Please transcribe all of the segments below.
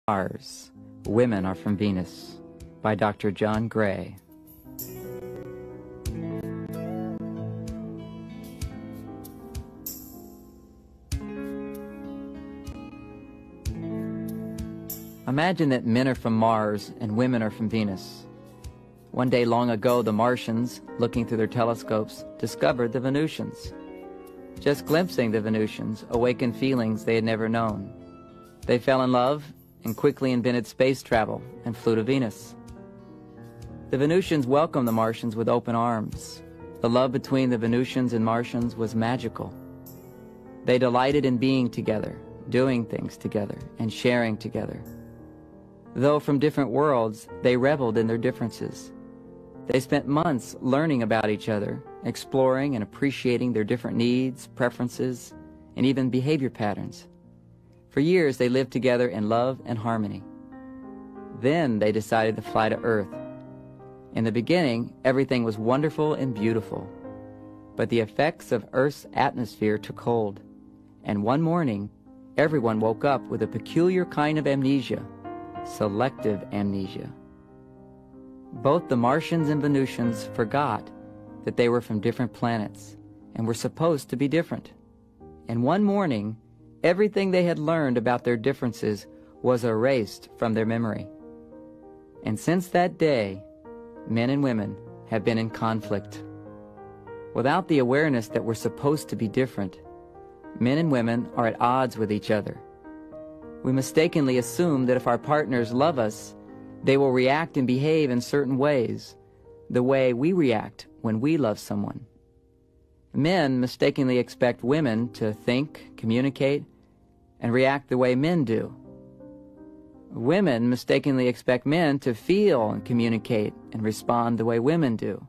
Mars, Women Are from Venus, by Dr. John Gray. Imagine that men are from Mars and women are from Venus. One day long ago, the Martians, looking through their telescopes, discovered the Venusians. Just glimpsing the Venusians awakened feelings they had never known. They fell in love and quickly invented space travel and flew to Venus. The Venusians welcomed the Martians with open arms. The love between the Venusians and Martians was magical. They delighted in being together, doing things together, and sharing together. Though from different worlds, they reveled in their differences. They spent months learning about each other, exploring and appreciating their different needs, preferences, and even behavior patterns. For years, they lived together in love and harmony. Then they decided to fly to Earth. In the beginning, everything was wonderful and beautiful. But the effects of Earth's atmosphere took hold, and one morning, everyone woke up with a peculiar kind of amnesia, selective amnesia. Both the Martians and Venusians forgot that they were from different planets and were supposed to be different. And one morning, everything they had learned about their differences was erased from their memory. And since that day, men and women have been in conflict. Without the awareness that we're supposed to be different, men and women are at odds with each other. We mistakenly assume that if our partners love us, they will react and behave in certain ways, the way we react when we love someone. Men mistakenly expect women to think, communicate, and react the way men do. Women mistakenly expect men to feel and communicate and respond the way women do.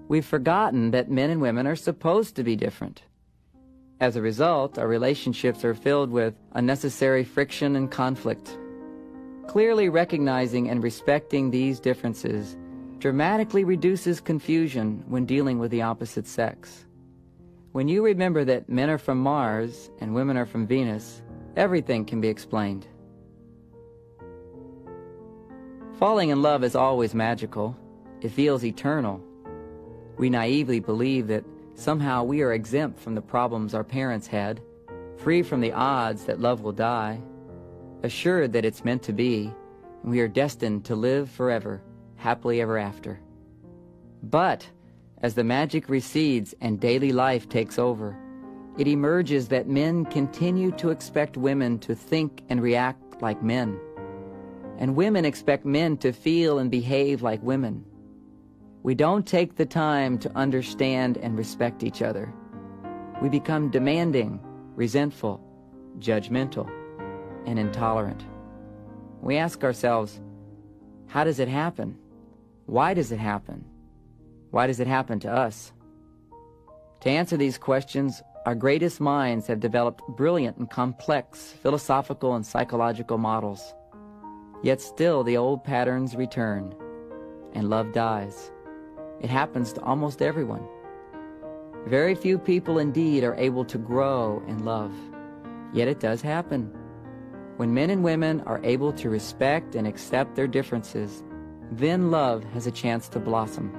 We've forgotten that men and women are supposed to be different. As a result, our relationships are filled with unnecessary friction and conflict. Clearly recognizing and respecting these differences dramatically reduces confusion when dealing with the opposite sex. When you remember that men are from Mars and women are from Venus, everything can be explained. Falling in love is always magical. It feels eternal. We naively believe that somehow we are exempt from the problems our parents had, free from the odds that love will die, assured that it's meant to be, and we are destined to live forever, happily ever after. But as the magic recedes and daily life takes over, it emerges that men continue to expect women to think and react like men, and women expect men to feel and behave like women. We don't take the time to understand and respect each other. We become demanding, resentful, judgmental, and intolerant. We ask ourselves, how does it happen? Why does it happen? Why does it happen to us? To answer these questions, our greatest minds have developed brilliant and complex philosophical and psychological models. Yet still the old patterns return, and love dies. It happens to almost everyone. Very few people indeed are able to grow in love, yet it does happen. When men and women are able to respect and accept their differences, then love has a chance to blossom.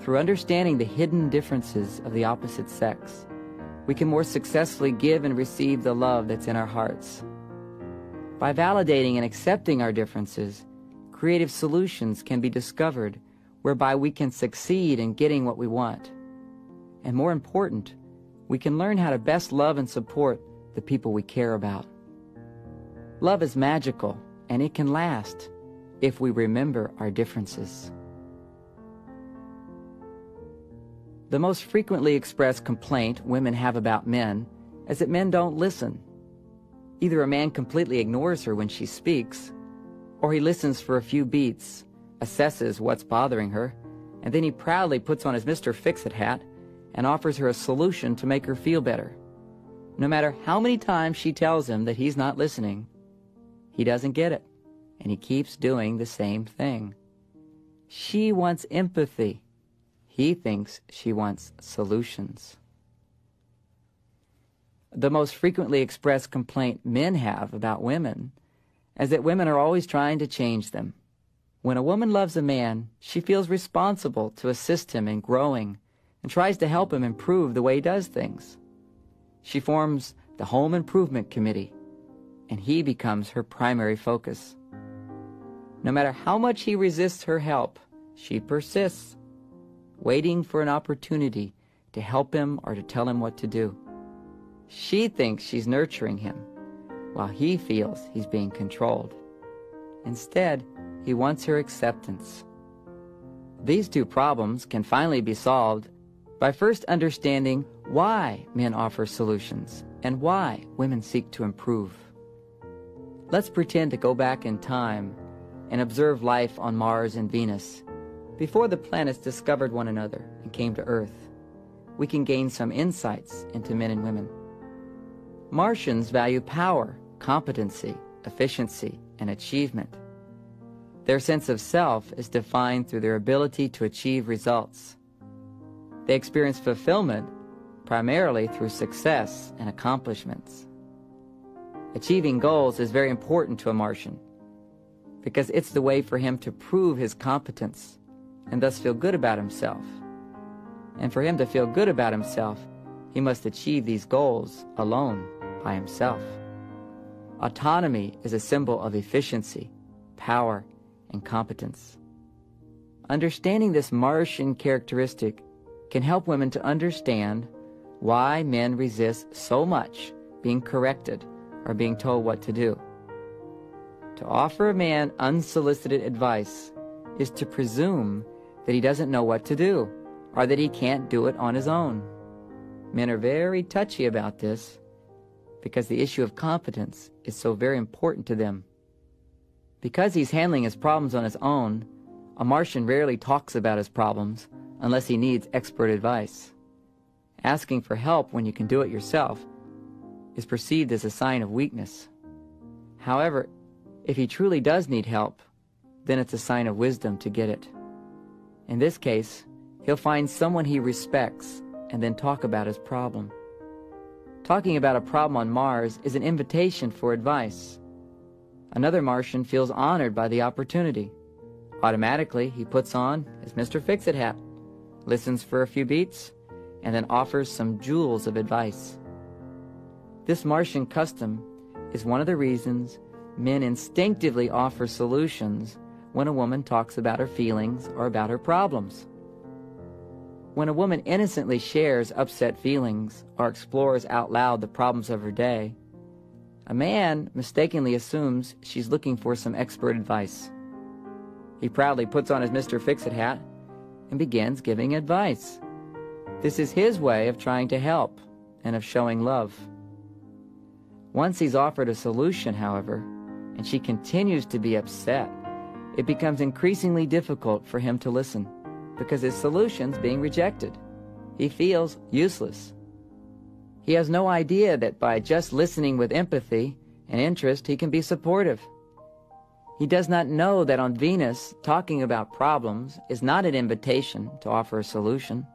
Through understanding the hidden differences of the opposite sex, we can more successfully give and receive the love that's in our hearts. By validating and accepting our differences, creative solutions can be discovered whereby we can succeed in getting what we want. And more important, we can learn how to best love and support the people we care about. Love is magical, and it can last if we remember our differences. The most frequently expressed complaint women have about men is that men don't listen. Either a man completely ignores her when she speaks, or he listens for a few beats, assesses what's bothering her, and then he proudly puts on his Mr. Fix-It hat and offers her a solution to make her feel better. No matter how many times she tells him that he's not listening, he doesn't get it, and he keeps doing the same thing. She wants empathy. He thinks she wants solutions. The most frequently expressed complaint men have about women as that women are always trying to change them. When a woman loves a man, she feels responsible to assist him in growing and tries to help him improve the way he does things. She forms the Home Improvement Committee, and he becomes her primary focus. No matter how much he resists her help, she persists, waiting for an opportunity to help him or to tell him what to do. She thinks she's nurturing him, while he feels he's being controlled. Instead, he wants her acceptance. These two problems can finally be solved by first understanding why men offer solutions and why women seek to improve. Let's pretend to go back in time and observe life on Mars and Venus before the planets discovered one another and came to Earth. We can gain some insights into men and women. Martians value power, competency, efficiency, and achievement. Their sense of self is defined through their ability to achieve results. They experience fulfillment primarily through success and accomplishments. Achieving goals is very important to a Martian because it's the way for him to prove his competence and thus feel good about himself. And for him to feel good about himself, he must achieve these goals alone by himself. Autonomy is a symbol of efficiency, power, and competence. Understanding this Martian characteristic can help women to understand why men resist so much being corrected or being told what to do. To offer a man unsolicited advice is to presume that he doesn't know what to do or that he can't do it on his own. Men are very touchy about this because the issue of competence is so very important to them. Because he's handling his problems on his own, a Martian rarely talks about his problems unless he needs expert advice. Asking for help when you can do it yourself is perceived as a sign of weakness. However, if he truly does need help, then it's a sign of wisdom to get it. In this case, he'll find someone he respects and then talk about his problem. Talking about a problem on Mars is an invitation for advice. Another Martian feels honored by the opportunity. Automatically, he puts on his Mr. Fix-It hat, listens for a few beats, and then offers some jewels of advice. This Martian custom is one of the reasons men instinctively offer solutions when a woman talks about her feelings or about her problems. When a woman innocently shares upset feelings or explores out loud the problems of her day, a man mistakenly assumes she's looking for some expert advice. He proudly puts on his Mr. Fix-It hat and begins giving advice. This is his way of trying to help and of showing love. Once he's offered a solution, however, and she continues to be upset, it becomes increasingly difficult for him to listen because his solution's being rejected. He feels useless. He has no idea that by just listening with empathy and interest, he can be supportive. He does not know that on Venus, talking about problems is not an invitation to offer a solution.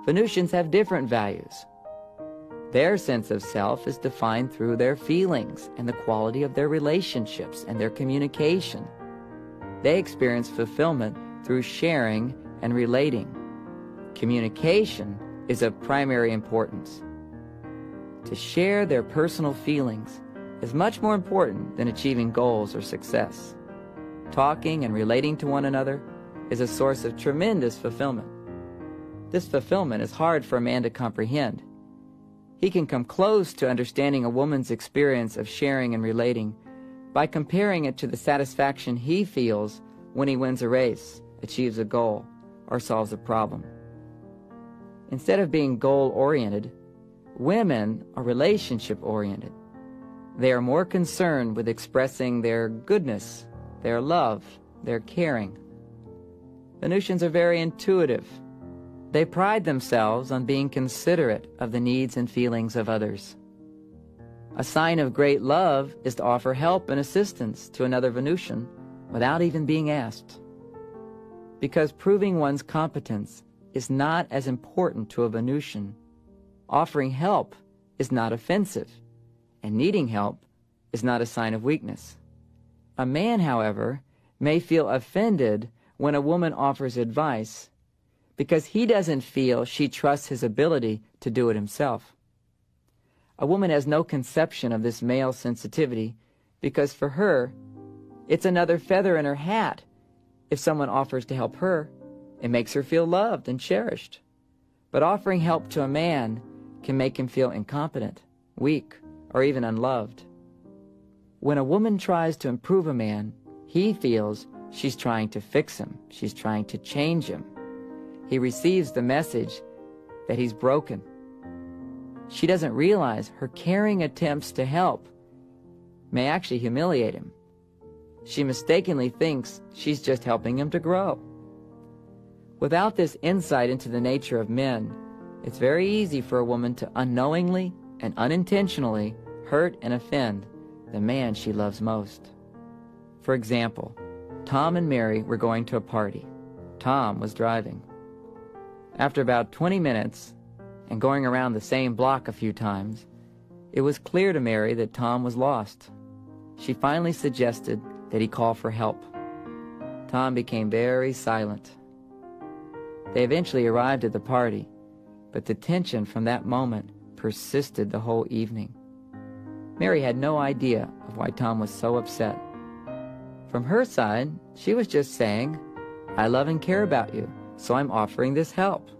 Venusians have different values. Their sense of self is defined through their feelings and the quality of their relationships and their communication. They experience fulfillment through sharing and relating. Communication is of primary importance. To share their personal feelings is much more important than achieving goals or success. Talking and relating to one another is a source of tremendous fulfillment. This fulfillment is hard for a man to comprehend. He can come close to understanding a woman's experience of sharing and relating by comparing it to the satisfaction he feels when he wins a race, achieves a goal, or solves a problem. Instead of being goal-oriented, women are relationship-oriented. They are more concerned with expressing their goodness, their love, their caring. Venusians are very intuitive. They pride themselves on being considerate of the needs and feelings of others. A sign of great love is to offer help and assistance to another Venusian without even being asked. Because proving one's competence is not as important to a Venusian, offering help is not offensive, and needing help is not a sign of weakness. A man, however, may feel offended when a woman offers advice because he doesn't feel she trusts his ability to do it himself. A woman has no conception of this male sensitivity because for her, it's another feather in her hat. If someone offers to help her, it makes her feel loved and cherished. But offering help to a man can make him feel incompetent, weak, or even unloved. When a woman tries to improve a man, he feels she's trying to fix him. She's trying to change him. He receives the message that he's broken. She doesn't realize her caring attempts to help may actually humiliate him. She mistakenly thinks she's just helping him to grow. Without this insight into the nature of men, it's very easy for a woman to unknowingly and unintentionally hurt and offend the man she loves most. For example, Tom and Mary were going to a party. Tom was driving. After about 20 minutes and going around the same block a few times, it was clear to Mary that Tom was lost. She finally suggested that he call for help. Tom became very silent. They eventually arrived at the party, but the tension from that moment persisted the whole evening. Mary had no idea of why Tom was so upset. From her side, she was just saying, "I love and care about you, so I'm offering this help."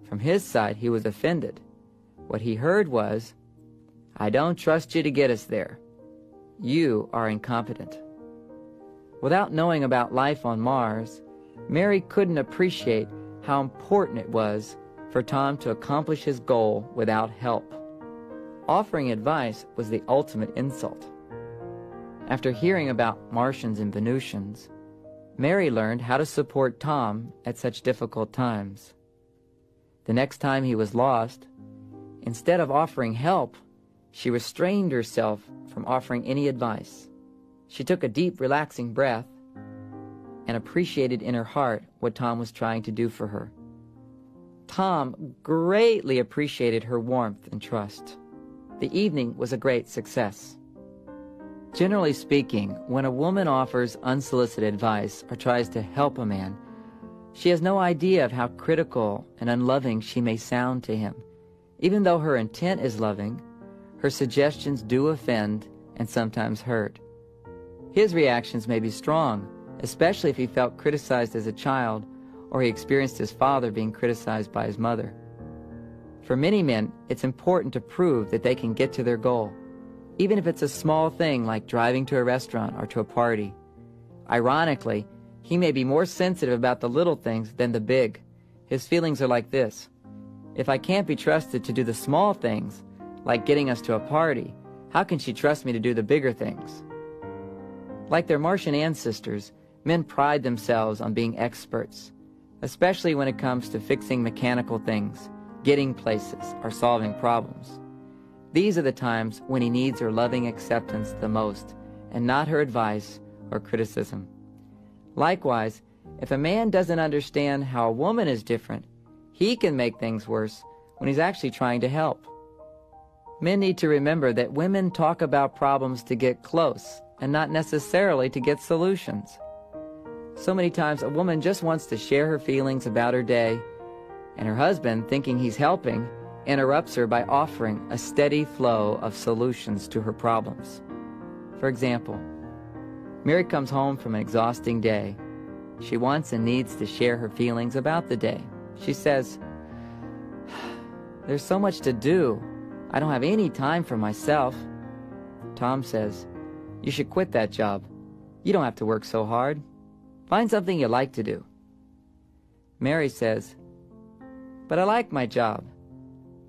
From his side, he was offended. What he heard was, "I don't trust you to get us there. You are incompetent." Without knowing about life on Mars, Mary couldn't appreciate how important it was for Tom to accomplish his goal without help. Offering advice was the ultimate insult. After hearing about Martians and Venusians, Mary learned how to support Tom at such difficult times. The next time he was lost, instead of offering help, she restrained herself from offering any advice. She took a deep, relaxing breath and appreciated in her heart what Tom was trying to do for her. Tom greatly appreciated her warmth and trust. The evening was a great success. Generally speaking, when a woman offers unsolicited advice or tries to help a man, she has no idea of how critical and unloving she may sound to him. Even though her intent is loving, her suggestions do offend and sometimes hurt. His reactions may be strong, especially if he felt criticized as a child or he experienced his father being criticized by his mother. For many men, it's important to prove that they can get to their goal, even if it's a small thing like driving to a restaurant or to a party. Ironically, he may be more sensitive about the little things than the big. His feelings are like this: if I can't be trusted to do the small things, like getting us to a party, how can she trust me to do the bigger things? Like their Martian ancestors, men pride themselves on being experts, especially when it comes to fixing mechanical things, getting places, or solving problems. These are the times when he needs her loving acceptance the most, and not her advice or criticism. Likewise, if a man doesn't understand how a woman is different, he can make things worse when he's actually trying to help. Men need to remember that women talk about problems to get close, and not necessarily to get solutions. So many times a woman just wants to share her feelings about her day, and her husband, thinking he's helping, interrupts her by offering a steady flow of solutions to her problems. For example, Mary comes home from an exhausting day. She wants and needs to share her feelings about the day. She says, "There's so much to do. I don't have any time for myself." Tom says, "You should quit that job. You don't have to work so hard. Find something you like to do." Mary says, "But I like my job.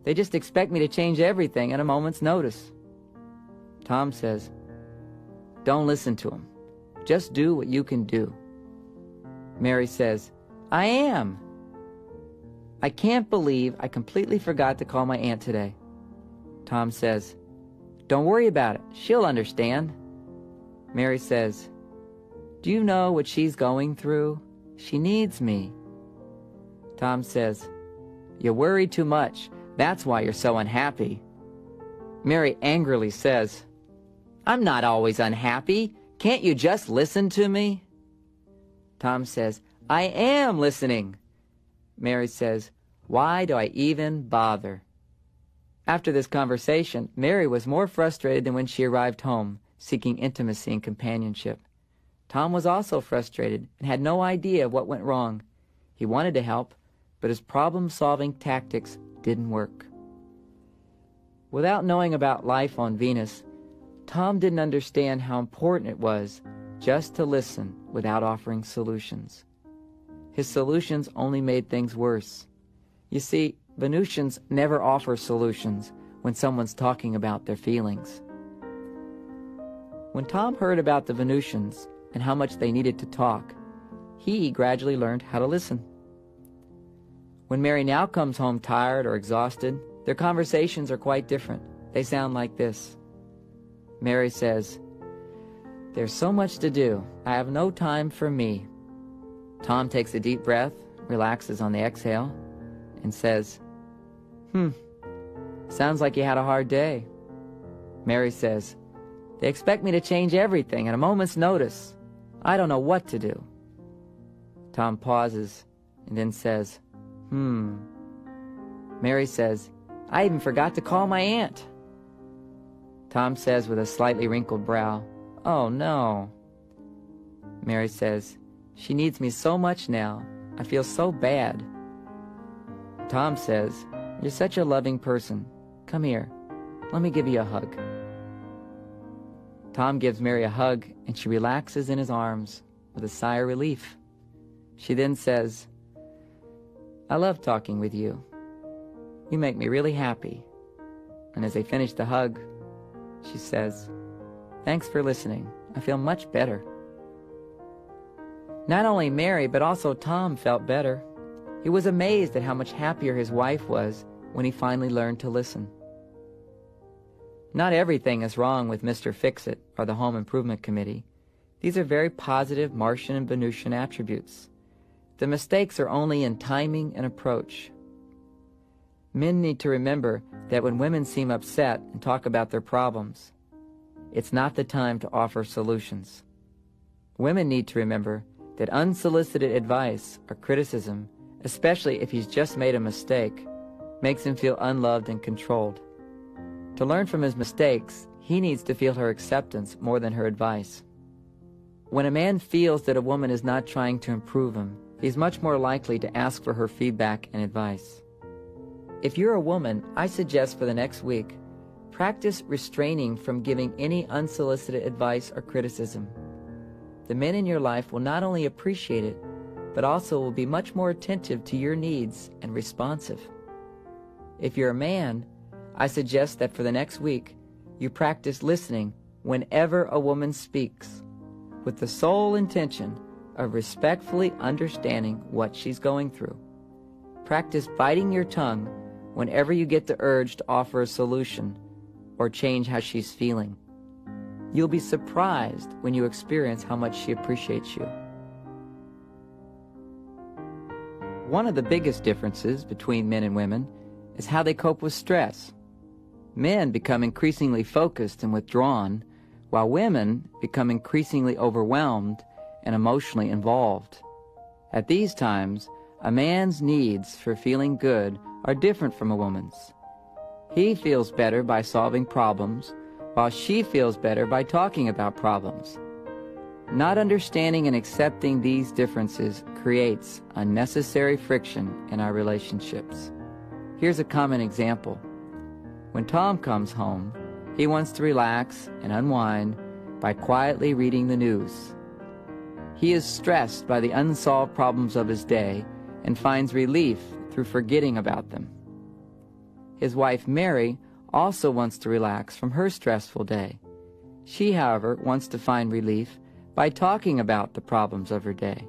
They just expect me to change everything at a moment's notice." Tom says, "Don't listen to him. Just do what you can do." Mary says, "I am. I can't believe I completely forgot to call my aunt today." Tom says, "Don't worry about it. She'll understand." Mary says, "Do you know what she's going through? She needs me." Tom says, "You worry too much. That's why you're so unhappy." Mary angrily says, "I'm not always unhappy. "Can't you just listen to me?" Tom says, "I am listening." Mary says, "Why do I even bother?" After this conversation, Mary was more frustrated than when she arrived home, seeking intimacy and companionship. Tom was also frustrated and had no idea what went wrong. He wanted to help, but his problem-solving tactics didn't work. Without knowing about life on Venus, Tom didn't understand how important it was just to listen without offering solutions. His solutions only made things worse. You see, Venusians never offer solutions when someone's talking about their feelings. When Tom heard about the Venusians and how much they needed to talk, he gradually learned how to listen. When Mary now comes home tired or exhausted, their conversations are quite different. They sound like this. Mary says, "There's so much to do. I have no time for me." Tom takes a deep breath, relaxes on the exhale, and says, Sounds like you had a hard day." Mary says, "They expect me to change everything at a moment's notice. I don't know what to do." Tom pauses and then says, Mary says, "I even forgot to call my aunt." Tom says with a slightly wrinkled brow, "Oh no." Mary says, "She needs me so much now. I feel so bad." Tom says, "You're such a loving person. Come here. Let me give you a hug." Tom gives Mary a hug, and she relaxes in his arms with a sigh of relief. She then says, "I love talking with you. You make me really happy." And as they finish the hug, she says, "Thanks for listening. I feel much better." Not only Mary, but also Tom felt better. He was amazed at how much happier his wife was when he finally learned to listen. Not everything is wrong with Mr. Fix-It or the Home Improvement Committee. These are very positive Martian and Venusian attributes. The mistakes are only in timing and approach. Men need to remember that when women seem upset and talk about their problems, it's not the time to offer solutions. Women need to remember that unsolicited advice or criticism, especially if he's just made a mistake, makes him feel unloved and controlled. To learn from his mistakes, he needs to feel her acceptance more than her advice. When a man feels that a woman is not trying to improve him, he's much more likely to ask for her feedback and advice. If you're a woman, I suggest for the next week, practice restraining from giving any unsolicited advice or criticism. The men in your life will not only appreciate it, but also will be much more attentive to your needs and responsive. If you're a man, I suggest that for the next week, you practice listening whenever a woman speaks, with the sole intention of respectfully understanding what she's going through. Practice biting your tongue whenever you get the urge to offer a solution or change how she's feeling. You'll be surprised when you experience how much she appreciates you. One of the biggest differences between men and women is how they cope with stress. Men become increasingly focused and withdrawn, while women become increasingly overwhelmed and emotionally involved. At these times, a man's needs for feeling good are different from a woman's. He feels better by solving problems, while she feels better by talking about problems. Not understanding and accepting these differences creates unnecessary friction in our relationships. Here's a common example. When Tom comes home, he wants to relax and unwind by quietly reading the news. He is stressed by the unsolved problems of his day and finds relief through forgetting about them. His wife, Mary, also wants to relax from her stressful day. She, however, wants to find relief by talking about the problems of her day.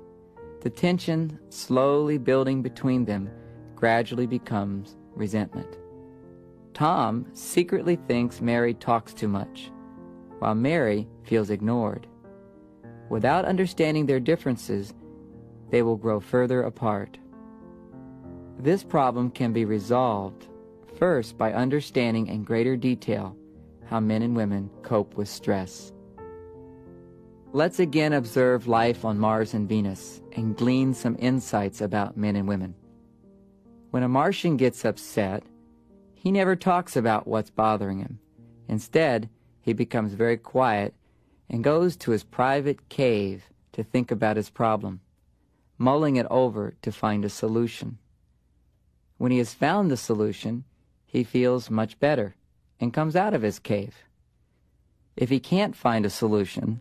The tension slowly building between them gradually becomes resentment. Tom secretly thinks Mary talks too much, while Mary feels ignored. Without understanding their differences, they will grow further apart. This problem can be resolved first by understanding in greater detail how men and women cope with stress. Let's again observe life on Mars and Venus and glean some insights about men and women. When a Martian gets upset, he never talks about what's bothering him. Instead, he becomes very quiet and goes to his private cave to think about his problem, mulling it over to find a solution. When he has found the solution, he feels much better and comes out of his cave. If he can't find a solution,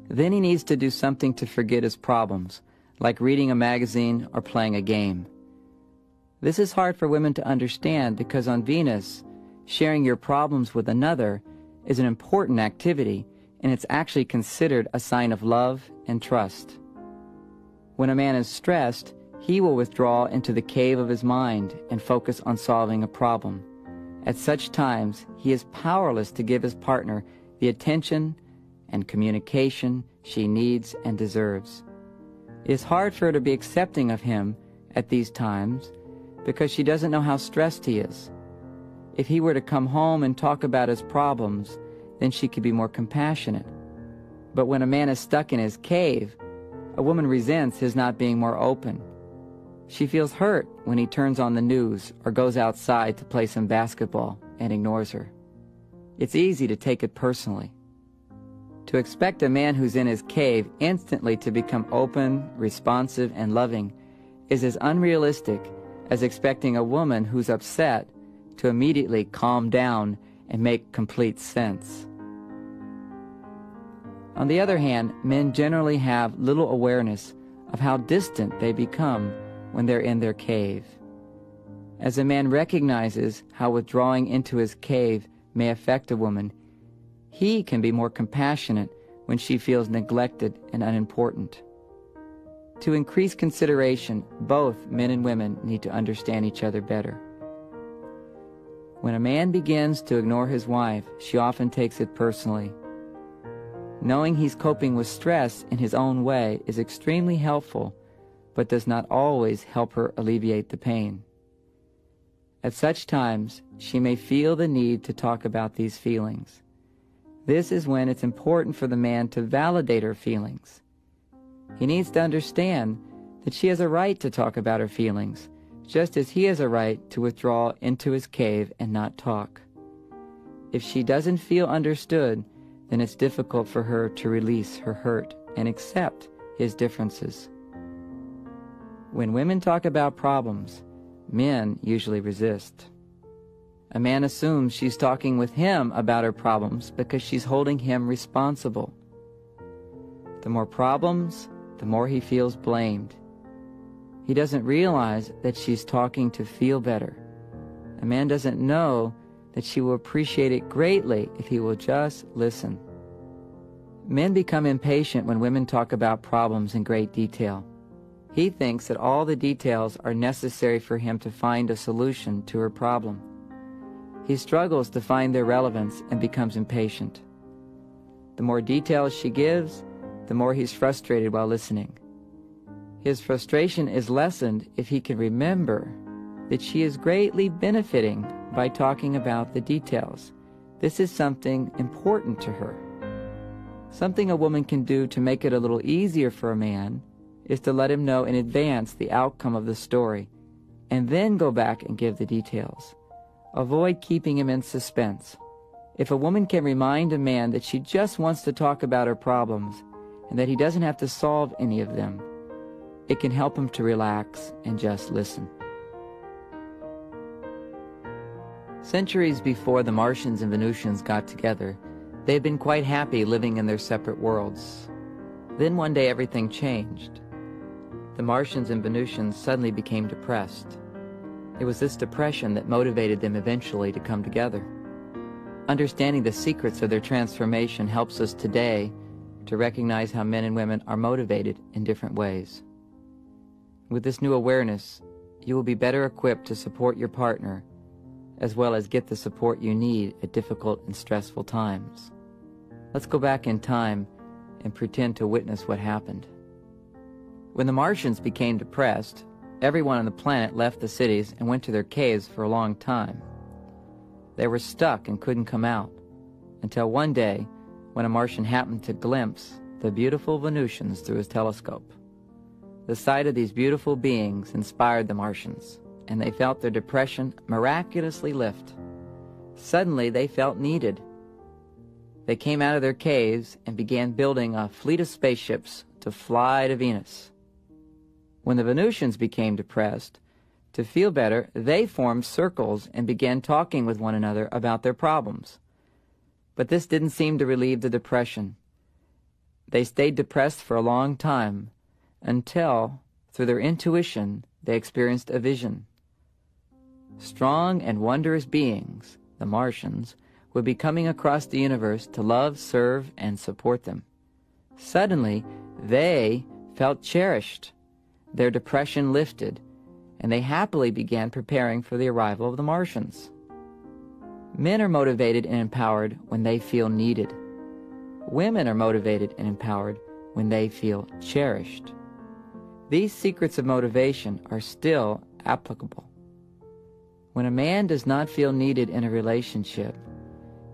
then he needs to do something to forget his problems, like reading a magazine or playing a game. This is hard for women to understand because on Venus, sharing your problems with another is an important activity, and it's actually considered a sign of love and trust. When a man is stressed, he will withdraw into the cave of his mind and focus on solving a problem. At such times, he is powerless to give his partner the attention and communication she needs and deserves. It is hard for her to be accepting of him at these times because she doesn't know how stressed he is. If he were to come home and talk about his problems, then she could be more compassionate. But when a man is stuck in his cave, a woman resents his not being more open. She feels hurt when he turns on the news or goes outside to play some basketball and ignores her. It's easy to take it personally. To expect a man who's in his cave instantly to become open, responsive, and loving is as unrealistic as expecting a woman who's upset to immediately calm down and make complete sense. On the other hand, men generally have little awareness of how distant they become when they're in their cave. As a man recognizes how withdrawing into his cave may affect a woman, he can be more compassionate when she feels neglected and unimportant. To increase consideration, both men and women need to understand each other better. When a man begins to ignore his wife, she often takes it personally. Knowing he's coping with stress in his own way is extremely helpful, but does not always help her alleviate the pain. At such times, she may feel the need to talk about these feelings. This is when it's important for the man to validate her feelings. He needs to understand that she has a right to talk about her feelings, just as he has a right to withdraw into his cave and not talk. If she doesn't feel understood, then it's difficult for her to release her hurt and accept his differences. When women talk about problems, men usually resist. A man assumes she's talking with him about her problems because she's holding him responsible. The more problems, the more he feels blamed. He doesn't realize that she's talking to feel better. A man doesn't know that she will appreciate it greatly if he will just listen. Men become impatient when women talk about problems in great detail. He thinks that all the details are necessary for him to find a solution to her problem. He struggles to find their relevance and becomes impatient. The more details she gives, the more he's frustrated while listening. His frustration is lessened if he can remember that she is greatly benefiting by talking about the details. This is something important to her. Something a woman can do to make it a little easier for a man is to let him know in advance the outcome of the story, and then go back and give the details. Avoid keeping him in suspense. If a woman can remind a man that she just wants to talk about her problems, and that he doesn't have to solve any of them, it can help him to relax and just listen. Centuries before the Martians and Venusians got together, they had been quite happy living in their separate worlds. Then one day everything changed. The Martians and Venusians suddenly became depressed. It was this depression that motivated them eventually to come together. Understanding the secrets of their transformation helps us today to recognize how men and women are motivated in different ways. With this new awareness, you will be better equipped to support your partner, as well as get the support you need at difficult and stressful times. Let's go back in time and pretend to witness what happened. When the Martians became depressed, everyone on the planet left the cities and went to their caves for a long time. They were stuck and couldn't come out, until one day, when a Martian happened to glimpse the beautiful Venusians through his telescope. The sight of these beautiful beings inspired the Martians, and they felt their depression miraculously lift. Suddenly they felt needed. They came out of their caves and began building a fleet of spaceships to fly to Venus. When the Venusians became depressed, to feel better, they formed circles and began talking with one another about their problems. But this didn't seem to relieve the depression. They stayed depressed for a long time until, through their intuition, they experienced a vision. Strong and wondrous beings, the Martians, would be coming across the universe to love, serve, and support them. Suddenly, they felt cherished. Their depression lifted, and they happily began preparing for the arrival of the Martians. Men are motivated and empowered when they feel needed. Women are motivated and empowered when they feel cherished. These secrets of motivation are still applicable. When a man does not feel needed in a relationship,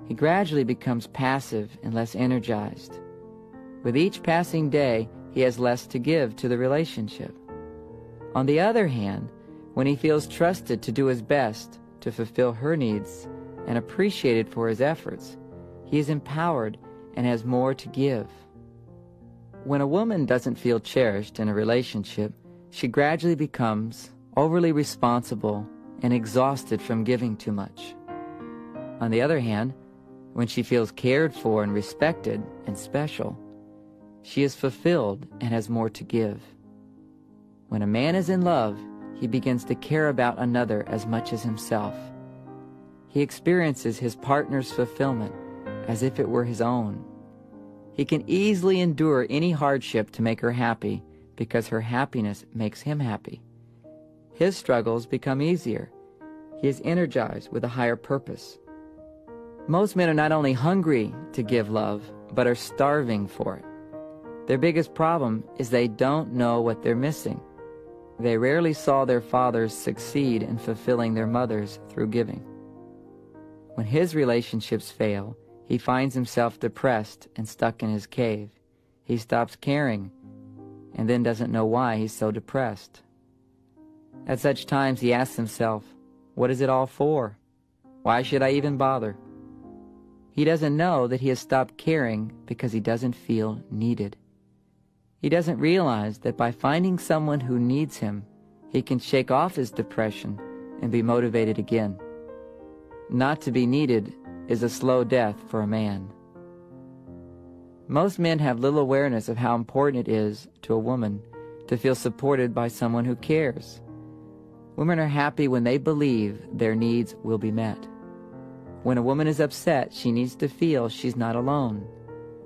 he gradually becomes passive and less energized. With each passing day, he has less to give to the relationship. On the other hand, when he feels trusted to do his best to fulfill her needs and appreciated for his efforts, he is empowered and has more to give. When a woman doesn't feel cherished in a relationship, she gradually becomes overly responsible and exhausted from giving too much. On the other hand, when she feels cared for and respected and special, she is fulfilled and has more to give. When a man is in love, he begins to care about another as much as himself. He experiences his partner's fulfillment as if it were his own. He can easily endure any hardship to make her happy because her happiness makes him happy. His struggles become easier. He is energized with a higher purpose. Most men are not only hungry to give love, but are starving for it. Their biggest problem is they don't know what they're missing. They rarely saw their fathers succeed in fulfilling their mothers through giving. When his relationships fail, he finds himself depressed and stuck in his cave. He stops caring and then doesn't know why he's so depressed. At such times he asks himself, what is it all for? Why should I even bother? He doesn't know that he has stopped caring because he doesn't feel needed. He doesn't realize that by finding someone who needs him, he can shake off his depression and be motivated again. Not to be needed is a slow death for a man. Most men have little awareness of how important it is to a woman to feel supported by someone who cares. Women are happy when they believe their needs will be met. When a woman is upset, she needs to feel she's not alone.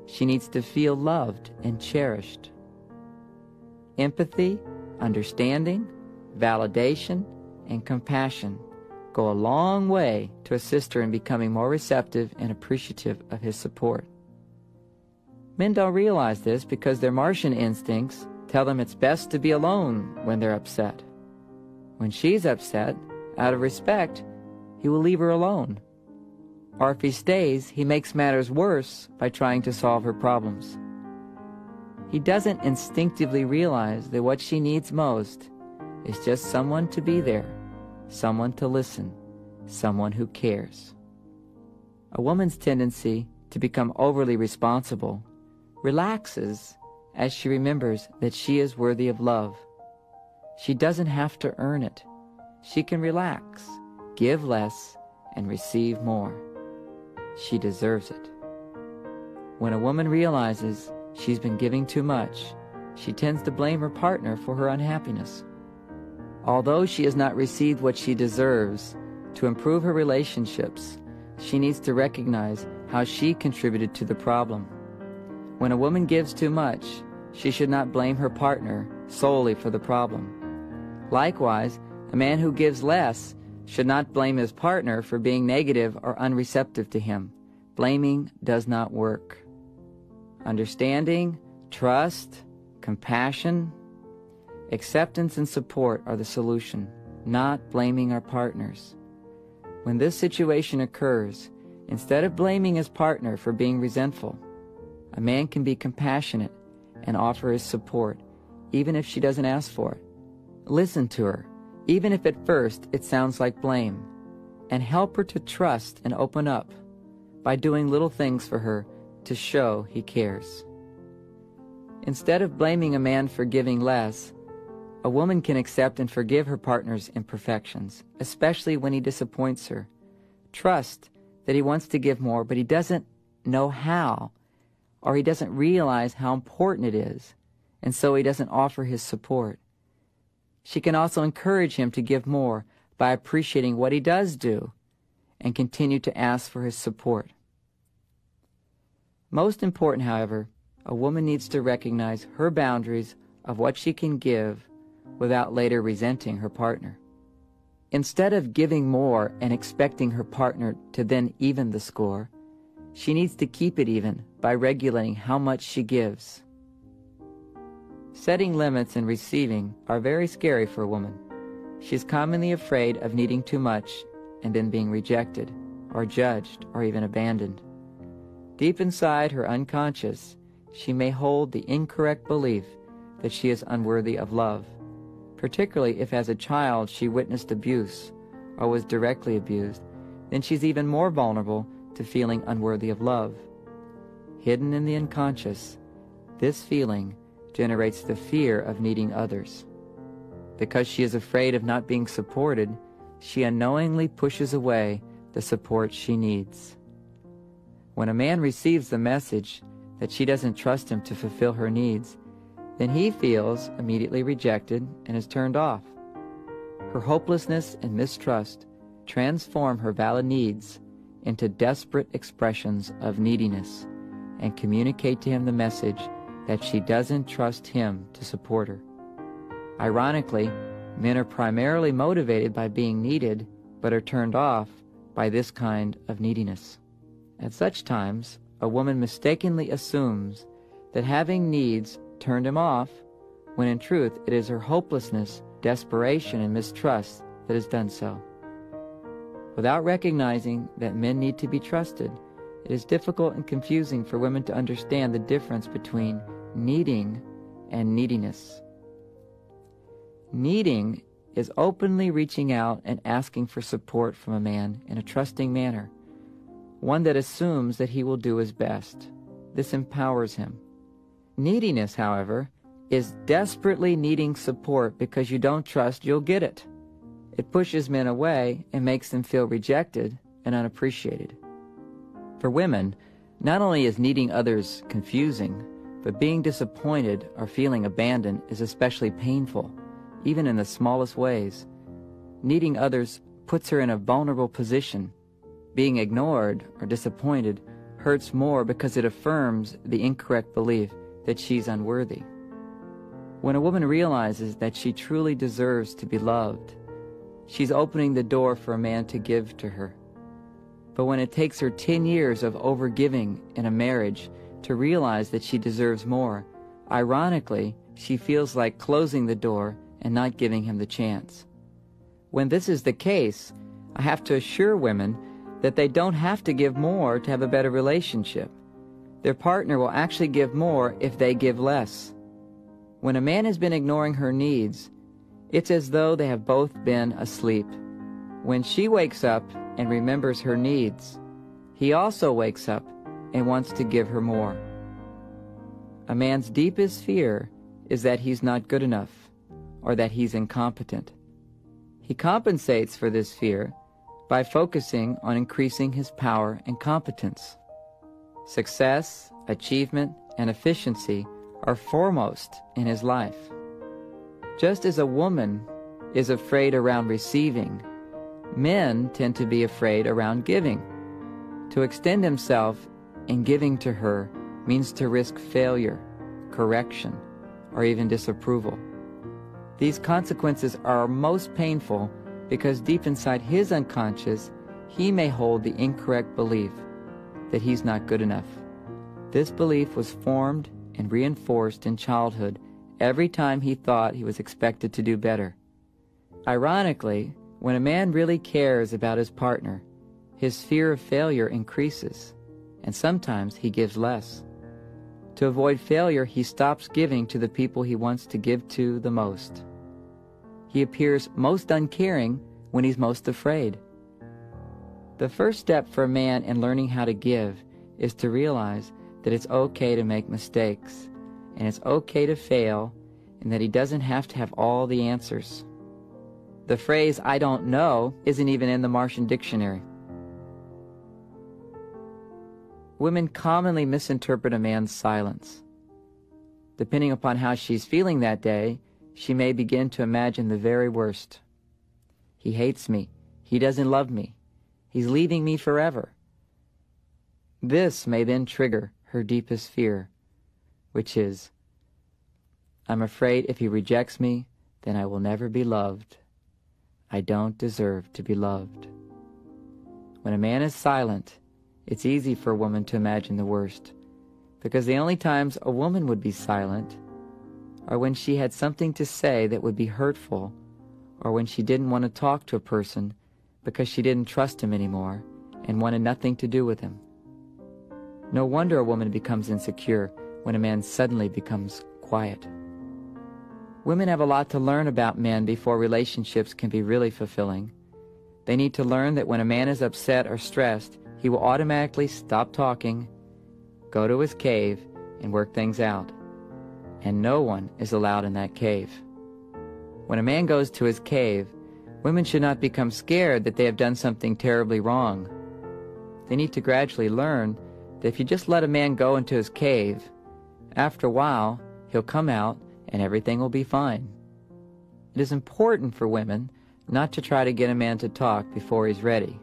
She needs to feel loved and cherished. Empathy, understanding, validation, and compassion go a long way to assist her in becoming more receptive and appreciative of his support. Men don't realize this because their Martian instincts tell them it's best to be alone when they're upset. When she's upset, out of respect, he will leave her alone. Or if he stays, he makes matters worse by trying to solve her problems. He doesn't instinctively realize that what she needs most is just someone to be there, someone to listen, someone who cares. A woman's tendency to become overly responsible relaxes as she remembers that she is worthy of love. She doesn't have to earn it. She can relax, give less, and receive more. She deserves it. When a woman realizes she's been giving too much, she tends to blame her partner for her unhappiness. Although she has not received what she deserves, to improve her relationships, she needs to recognize how she contributed to the problem. When a woman gives too much, she should not blame her partner solely for the problem. Likewise, a man who gives less should not blame his partner for being negative or unreceptive to him. Blaming does not work. Understanding, trust, compassion, acceptance and support are the solution, not blaming our partners. When this situation occurs, instead of blaming his partner for being resentful, a man can be compassionate and offer his support, even if she doesn't ask for it. Listen to her, even if at first it sounds like blame, and help her to trust and open up by doing little things for her to show he cares. Instead of blaming a man for giving less, a woman can accept and forgive her partner's imperfections, especially when he disappoints her. Trust that he wants to give more, but he doesn't know how, or he doesn't realize how important it is, and so he doesn't offer his support. She can also encourage him to give more by appreciating what he does do and continue to ask for his support. Most important, however, a woman needs to recognize her boundaries of what she can give without later resenting her partner. Instead of giving more and expecting her partner to then even the score, she needs to keep it even by regulating how much she gives. Setting limits and receiving are very scary for a woman. She's commonly afraid of needing too much and then being rejected, or judged, or even abandoned. Deep inside her unconscious, she may hold the incorrect belief that she is unworthy of love, particularly if as a child she witnessed abuse or was directly abused. Then she's even more vulnerable to feeling unworthy of love. Hidden in the unconscious, this feeling generates the fear of needing others. Because she is afraid of not being supported, she unknowingly pushes away the support she needs. When a man receives the message that she doesn't trust him to fulfill her needs, then he feels immediately rejected and is turned off. Her hopelessness and mistrust transform her valid needs into desperate expressions of neediness and communicate to him the message that she doesn't trust him to support her. Ironically, men are primarily motivated by being needed, but are turned off by this kind of neediness. At such times, a woman mistakenly assumes that having needs turned him off, when in truth it is her hopelessness, desperation, and mistrust that has done so. Without recognizing that men need to be trusted, it is difficult and confusing for women to understand the difference between needing and neediness. Needing is openly reaching out and asking for support from a man in a trusting manner, one that assumes that he will do his best. This empowers him. Neediness, however, is desperately needing support because you don't trust you'll get it. It pushes men away and makes them feel rejected and unappreciated. For women, not only is needing others confusing, but being disappointed or feeling abandoned is especially painful, even in the smallest ways. Needing others puts her in a vulnerable position. Being ignored or disappointed hurts more because it affirms the incorrect belief that she's unworthy. When a woman realizes that she truly deserves to be loved, she's opening the door for a man to give to her. But when it takes her 10 years of overgiving in a marriage to realize that she deserves more, ironically, she feels like closing the door and not giving him the chance. When this is the case, I have to assure women that they don't have to give more to have a better relationship. Their partner will actually give more if they give less. When a man has been ignoring her needs, it's as though they have both been asleep. When she wakes up and remembers her needs, he also wakes up and wants to give her more. A man's deepest fear is that he's not good enough or that he's incompetent. He compensates for this fear by focusing on increasing his power and competence. Success, achievement, and efficiency are foremost in his life. Just as a woman is afraid around receiving, men tend to be afraid around giving. To extend himself in giving to her means to risk failure, correction, or even disapproval. These consequences are most painful because deep inside his unconscious, he may hold the incorrect belief that he's not good enough. This belief was formed and reinforced in childhood every time he thought he was expected to do better. Ironically, when a man really cares about his partner, his fear of failure increases, and sometimes he gives less. To avoid failure, he stops giving to the people he wants to give to the most. He appears most uncaring when he's most afraid. The first step for a man in learning how to give is to realize that it's okay to make mistakes, and it's okay to fail, and that he doesn't have to have all the answers. The phrase, "I don't know," isn't even in the Martian dictionary. Women commonly misinterpret a man's silence. Depending upon how she's feeling that day, she may begin to imagine the very worst. He hates me. He doesn't love me. He's leaving me forever. This may then trigger her deepest fear, which is, I'm afraid if he rejects me, then I will never be loved. I don't deserve to be loved. When a man is silent, it's easy for a woman to imagine the worst, because the only times a woman would be silent are when she had something to say that would be hurtful, or when she didn't want to talk to a person because she didn't trust him anymore and wanted nothing to do with him. No wonder a woman becomes insecure when a man suddenly becomes quiet. Women have a lot to learn about men before relationships can be really fulfilling. They need to learn that when a man is upset or stressed, he will automatically stop talking, go to his cave, and work things out. And no one is allowed in that cave. When a man goes to his cave, women should not become scared that they have done something terribly wrong. They need to gradually learn that if you just let a man go into his cave, after a while, he'll come out and everything will be fine. It is important for women not to try to get a man to talk before he's ready.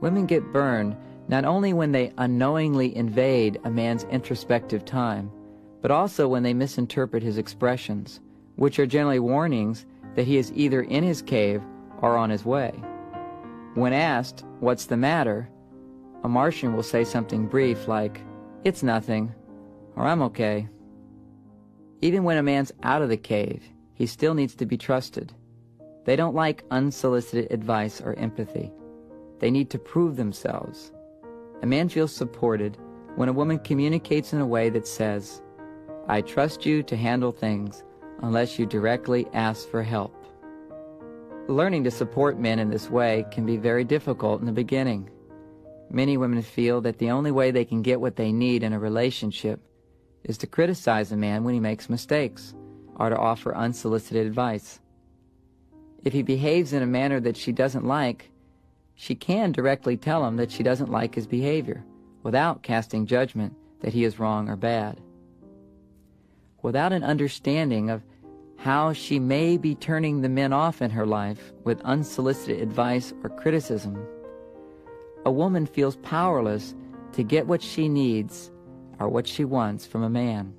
Women get burned not only when they unknowingly invade a man's introspective time, but also when they misinterpret his expressions, which are generally warnings that he is either in his cave or on his way. When asked, "What's the matter?" a Martian will say something brief like, "It's nothing," or "I'm okay." Even when a man's out of the cave, he still needs to be trusted. They don't like unsolicited advice or empathy. They need to prove themselves. A man feels supported when a woman communicates in a way that says, "I trust you to handle things unless you directly ask for help." Learning to support men in this way can be very difficult in the beginning. Many women feel that the only way they can get what they need in a relationship is to criticize a man when he makes mistakes, or to offer unsolicited advice. If he behaves in a manner that she doesn't like, she can directly tell him that she doesn't like his behavior, without casting judgment that he is wrong or bad. Without an understanding of how she may be turning the men off in her life with unsolicited advice or criticism, a woman feels powerless to get what she needs or what she wants from a man.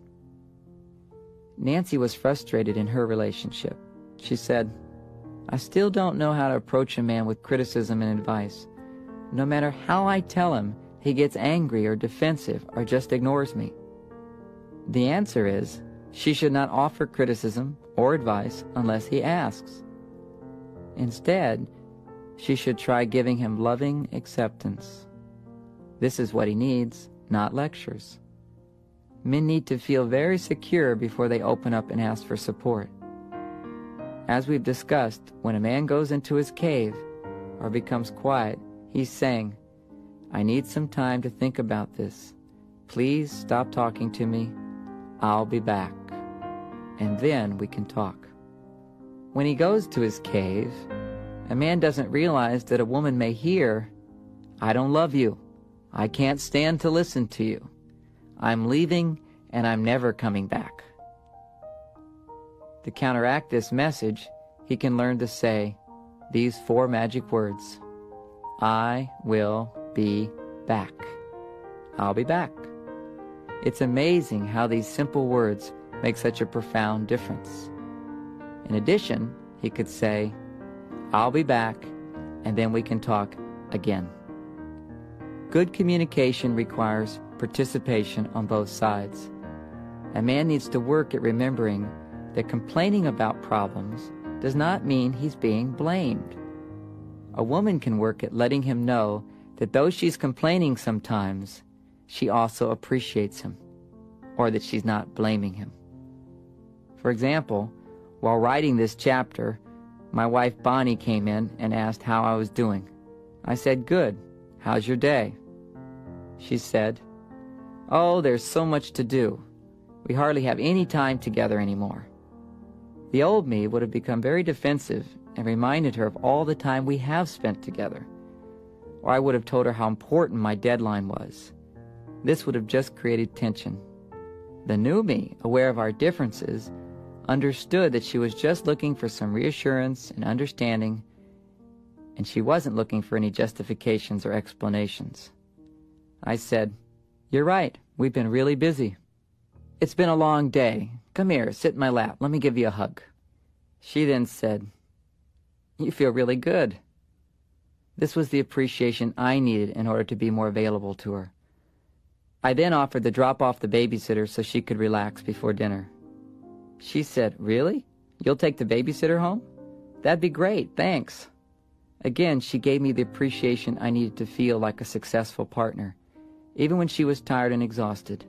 Nancy was frustrated in her relationship. She said, "I still don't know how to approach a man with criticism and advice. No matter how I tell him, he gets angry or defensive or just ignores me." The answer is, she should not offer criticism or advice unless he asks. Instead, she should try giving him loving acceptance. This is what he needs, not lectures. Men need to feel very secure before they open up and ask for support. As we've discussed, when a man goes into his cave or becomes quiet, he's saying, "I need some time to think about this. Please stop talking to me. I'll be back. And then we can talk." When he goes to his cave, a man doesn't realize that a woman may hear, "I don't love you. I can't stand to listen to you. I'm leaving and I'm never coming back." To counteract this message, he can learn to say these 4 magic words: "I will be back. I'll be back." It's amazing how these simple words make such a profound difference. In addition, he could say, "I'll be back, and then we can talk again." Good communication requires participation on both sides. A man needs to work at remembering that complaining about problems does not mean he's being blamed. A woman can work at letting him know that though she's complaining sometimes, she also appreciates him. or that she's not blaming him. For example, while writing this chapter, my wife Bonnie came in and asked how I was doing. I said, "Good. How's your day?" She said, "Oh, there's so much to do. We hardly have any time together anymore." The old me would have become very defensive and reminded her of all the time we have spent together. Or I would have told her how important my deadline was. This would have just created tension. The new me, aware of our differences, understood that she was just looking for some reassurance and understanding, and she wasn't looking for any justifications or explanations. I said, "You're right, we've been really busy. It's been a long day. Come here, sit in my lap, let me give you a hug." She then said, "You feel really good." This was the appreciation I needed in order to be more available to her. I then offered to drop off the babysitter so she could relax before dinner. She said, "Really? You'll take the babysitter home? That'd be great, thanks." Again, she gave me the appreciation I needed to feel like a successful partner, even when she was tired and exhausted.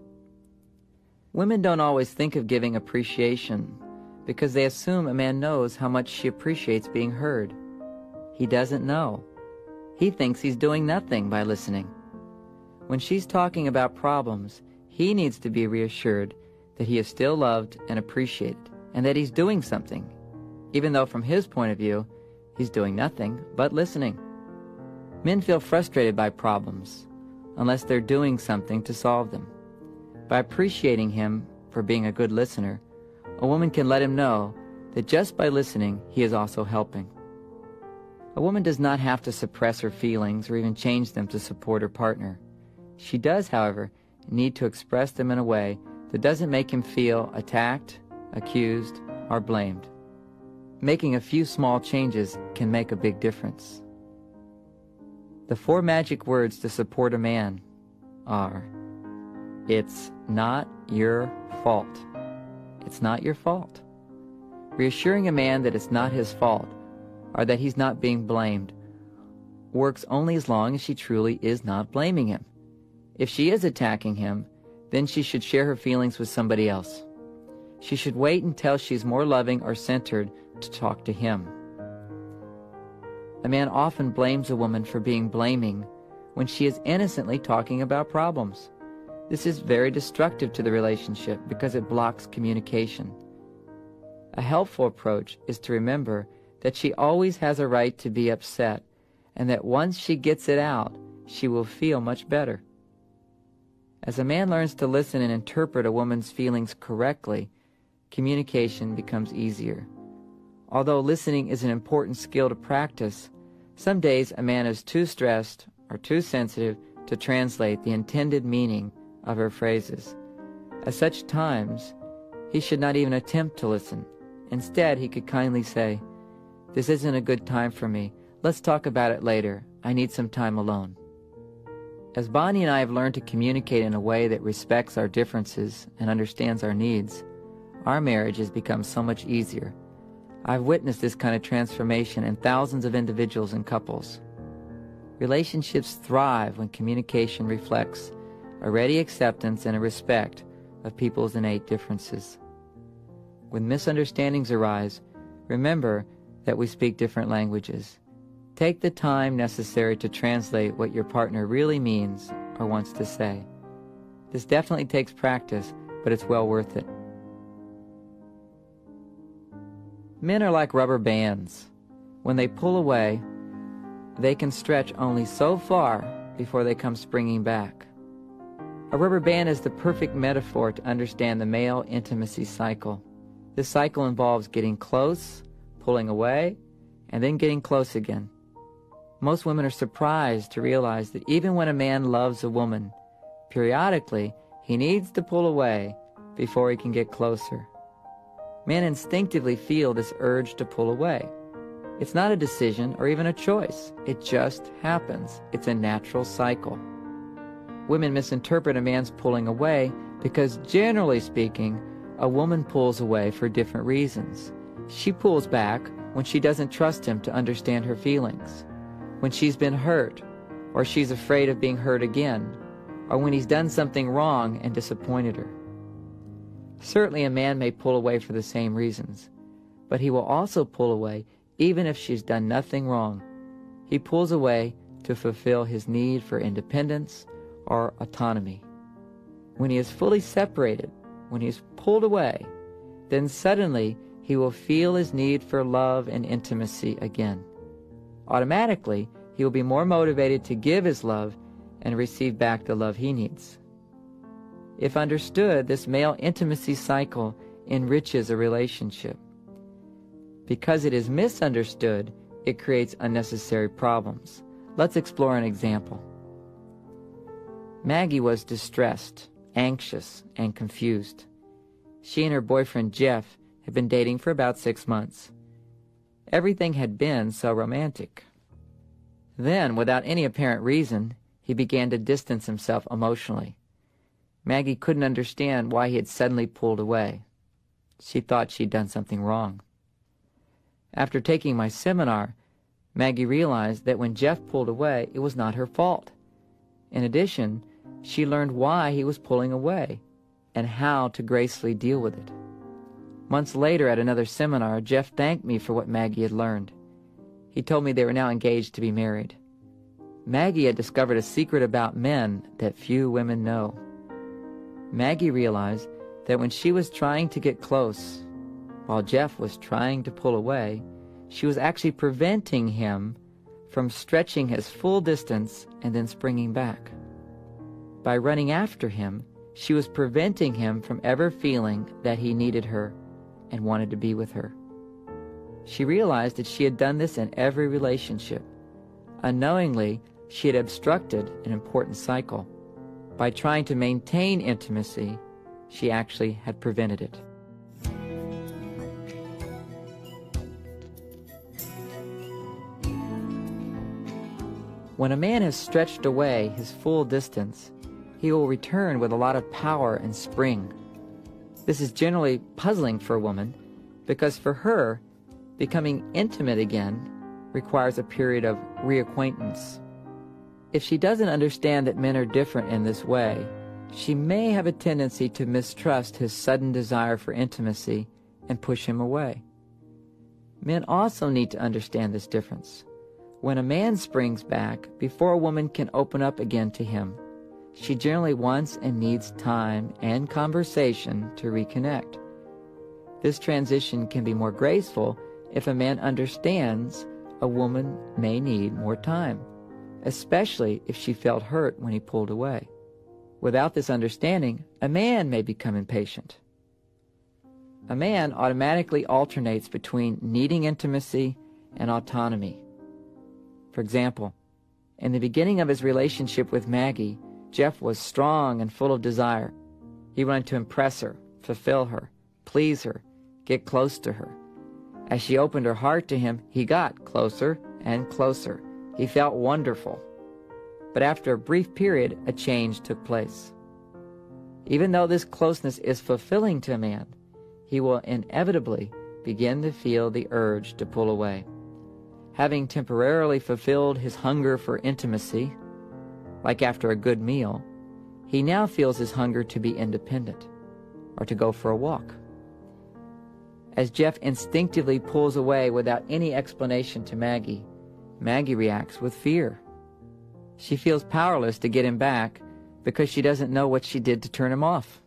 Women don't always think of giving appreciation because they assume a man knows how much she appreciates being heard. He doesn't know. He thinks he's doing nothing by listening. When she's talking about problems, he needs to be reassured that he is still loved and appreciated, and that he's doing something, even though from his point of view, he's doing nothing but listening. Men feel frustrated by problems unless they're doing something to solve them. By appreciating him for being a good listener, a woman can let him know that just by listening, he is also helping. A woman does not have to suppress her feelings or even change them to support her partner. She does, however, need to express them in a way that doesn't make him feel attacked, accused, or blamed. Making a few small changes can make a big difference. The 4 magic words to support a man are, "It's not your fault." It's not your fault. Reassuring a man that it's not his fault, or that he's not being blamed, works only as long as she truly is not blaming him. If she is attacking him, then she should share her feelings with somebody else. She should wait until she's more loving or centered to talk to him. A man often blames a woman for being blaming when she is innocently talking about problems. This is very destructive to the relationship because it blocks communication. A helpful approach is to remember that she always has a right to be upset, and that once she gets it out, she will feel much better. As a man learns to listen and interpret a woman's feelings correctly, communication becomes easier. Although listening is an important skill to practice, some days a man is too stressed or too sensitive to translate the intended meaning of her phrases. At such times, he should not even attempt to listen. Instead, he could kindly say, "This isn't a good time for me. Let's talk about it later. I need some time alone." As Bonnie and I have learned to communicate in a way that respects our differences and understands our needs, our marriage has become so much easier. I've witnessed this kind of transformation in thousands of individuals and couples. Relationships thrive when communication reflects a ready acceptance and a respect of people's innate differences. When misunderstandings arise, remember that we speak different languages. Take the time necessary to translate what your partner really means or wants to say. This definitely takes practice, but it's well worth it. Men are like rubber bands. When they pull away, they can stretch only so far before they come springing back. A rubber band is the perfect metaphor to understand the male intimacy cycle. This cycle involves getting close, pulling away, and then getting close again. Most women are surprised to realize that even when a man loves a woman, periodically he needs to pull away before he can get closer. Men instinctively feel this urge to pull away. It's not a decision or even a choice. It just happens. It's a natural cycle. Women misinterpret a man's pulling away because, generally speaking, a woman pulls away for different reasons. She pulls back when she doesn't trust him to understand her feelings, when she's been hurt, or she's afraid of being hurt again, or when he's done something wrong and disappointed her. Certainly a man may pull away for the same reasons, but he will also pull away even if she's done nothing wrong. He pulls away to fulfill his need for independence or autonomy. When he is fully separated, when he is pulled away, then suddenly he will feel his need for love and intimacy again. Automatically, he will be more motivated to give his love and receive back the love he needs. If understood, this male intimacy cycle enriches a relationship. Because it is misunderstood, it creates unnecessary problems. Let's explore an example. Maggie was distressed, anxious, and confused. She and her boyfriend Jeff had been dating for about 6 months. Everything had been so romantic. Then, without any apparent reason, he began to distance himself emotionally. Maggie couldn't understand why he had suddenly pulled away. She thought she'd done something wrong. After taking my seminar, Maggie realized that when Jeff pulled away, it was not her fault. In addition, she learned why he was pulling away and how to gracefully deal with it. Months later at another seminar, Jeff thanked me for what Maggie had learned. He told me they were now engaged to be married. Maggie had discovered a secret about men that few women know. Maggie realized that when she was trying to get close, while Jeff was trying to pull away, she was actually preventing him from stretching his full distance and then springing back. By running after him, she was preventing him from ever feeling that he needed her and wanted to be with her. She realized that she had done this in every relationship. Unknowingly, she had obstructed an important cycle. By trying to maintain intimacy, she actually had prevented it. When a man has stretched away his full distance, he will return with a lot of power and spring. This is generally puzzling for a woman because for her, becoming intimate again requires a period of reacquaintance. If she doesn't understand that men are different in this way, she may have a tendency to mistrust his sudden desire for intimacy and push him away. Men also need to understand this difference. When a man springs back before a woman can open up again to him, she generally wants and needs time and conversation to reconnect. This transition can be more graceful if a man understands a woman may need more time, especially if she felt hurt when he pulled away. Without this understanding, a man may become impatient. A man automatically alternates between needing intimacy and autonomy. For example, in the beginning of his relationship with Maggie, Jeff was strong and full of desire. He wanted to impress her, fulfill her, please her, get close to her. As she opened her heart to him, he got closer and closer. He felt wonderful. But after a brief period, a change took place. Even though this closeness is fulfilling to a man, he will inevitably begin to feel the urge to pull away. Having temporarily fulfilled his hunger for intimacy, like after a good meal, he now feels his hunger to be independent or to go for a walk. As Jeff instinctively pulls away without any explanation to Maggie, Maggie reacts with fear. She feels powerless to get him back because she doesn't know what she did to turn him off.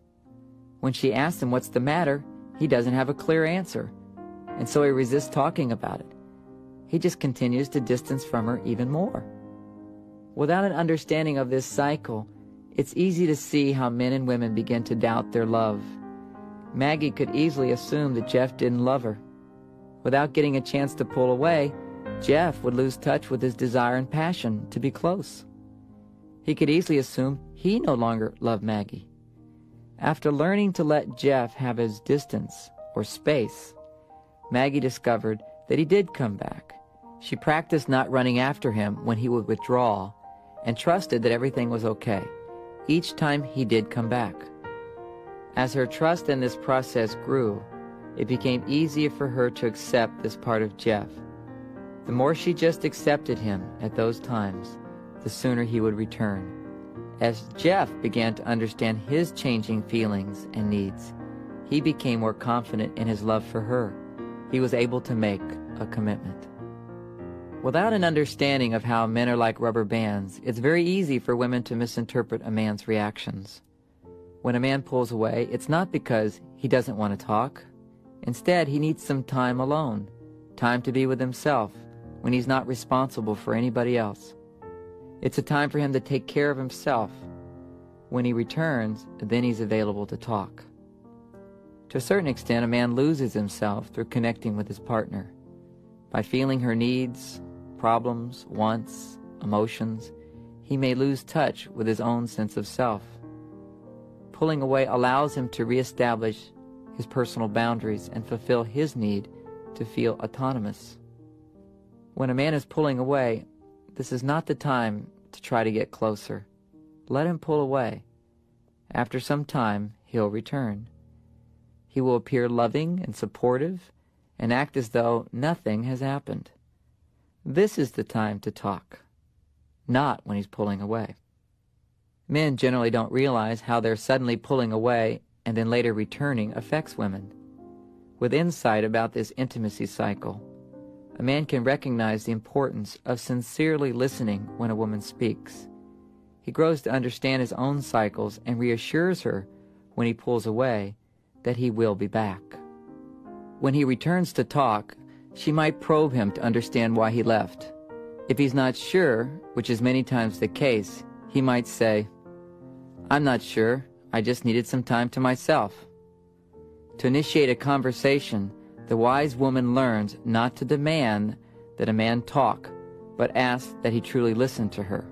When she asks him what's the matter, he doesn't have a clear answer, and so he resists talking about it. He just continues to distance from her even more. Without an understanding of this cycle, it's easy to see how men and women begin to doubt their love. Maggie could easily assume that Jeff didn't love her. Without getting a chance to pull away, Jeff would lose touch with his desire and passion to be close. He could easily assume he no longer loved Maggie. After learning to let Jeff have his distance or space, Maggie discovered that he did come back. She practiced not running after him when he would withdraw and trusted that everything was okay each time he did come back. As her trust in this process grew, it became easier for her to accept this part of Jeff. The more she just accepted him at those times, the sooner he would return. As Jeff began to understand his changing feelings and needs, he became more confident in his love for her. He was able to make a commitment. Without an understanding of how men are like rubber bands, it's very easy for women to misinterpret a man's reactions. When a man pulls away, it's not because he doesn't want to talk. Instead, he needs some time alone, time to be with himself, when he's not responsible for anybody else. It's a time for him to take care of himself. When he returns, then he's available to talk. To a certain extent, a man loses himself through connecting with his partner. By feeling her needs, problems, wants, emotions, he may lose touch with his own sense of self. Pulling away allows him to reestablish his personal boundaries and fulfill his need to feel autonomous. When a man is pulling away, this is not the time to try to get closer. Let him pull away. After some time, he'll return. He will appear loving and supportive and act as though nothing has happened. This is the time to talk, not when he's pulling away. Men generally don't realize how their suddenly pulling away and then later returning affects women. With insight about this intimacy cycle, a man can recognize the importance of sincerely listening when a woman speaks. He grows to understand his own cycles and reassures her when he pulls away that he will be back. When he returns to talk, she might probe him to understand why he left. If he's not sure, which is many times the case, he might say, "I'm not sure, I just needed some time to myself." To initiate a conversation, the wise woman learns not to demand that a man talk, but asks that he truly listen to her.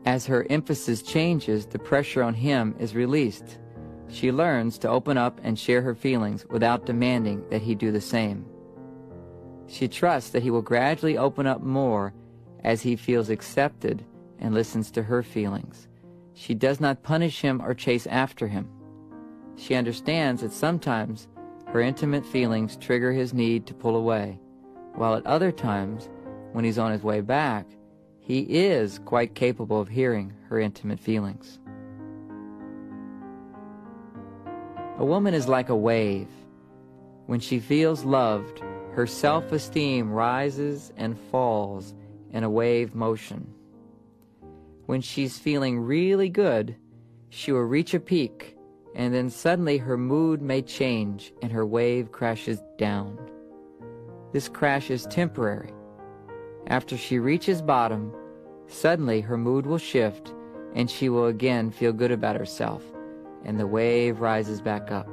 As her emphasis changes, the pressure on him is released. She learns to open up and share her feelings without demanding that he do the same. She trusts that he will gradually open up more as he feels accepted and listens to her feelings. She does not punish him or chase after him. She understands that sometimes her intimate feelings trigger his need to pull away, while at other times, when he's on his way back, he is quite capable of hearing her intimate feelings. A woman is like a wave. When she feels loved, her self-esteem rises and falls in a wave motion. When she's feeling really good, she will reach a peak, and then suddenly her mood may change and her wave crashes down. This crash is temporary. After she reaches bottom, suddenly her mood will shift and she will again feel good about herself, and the wave rises back up.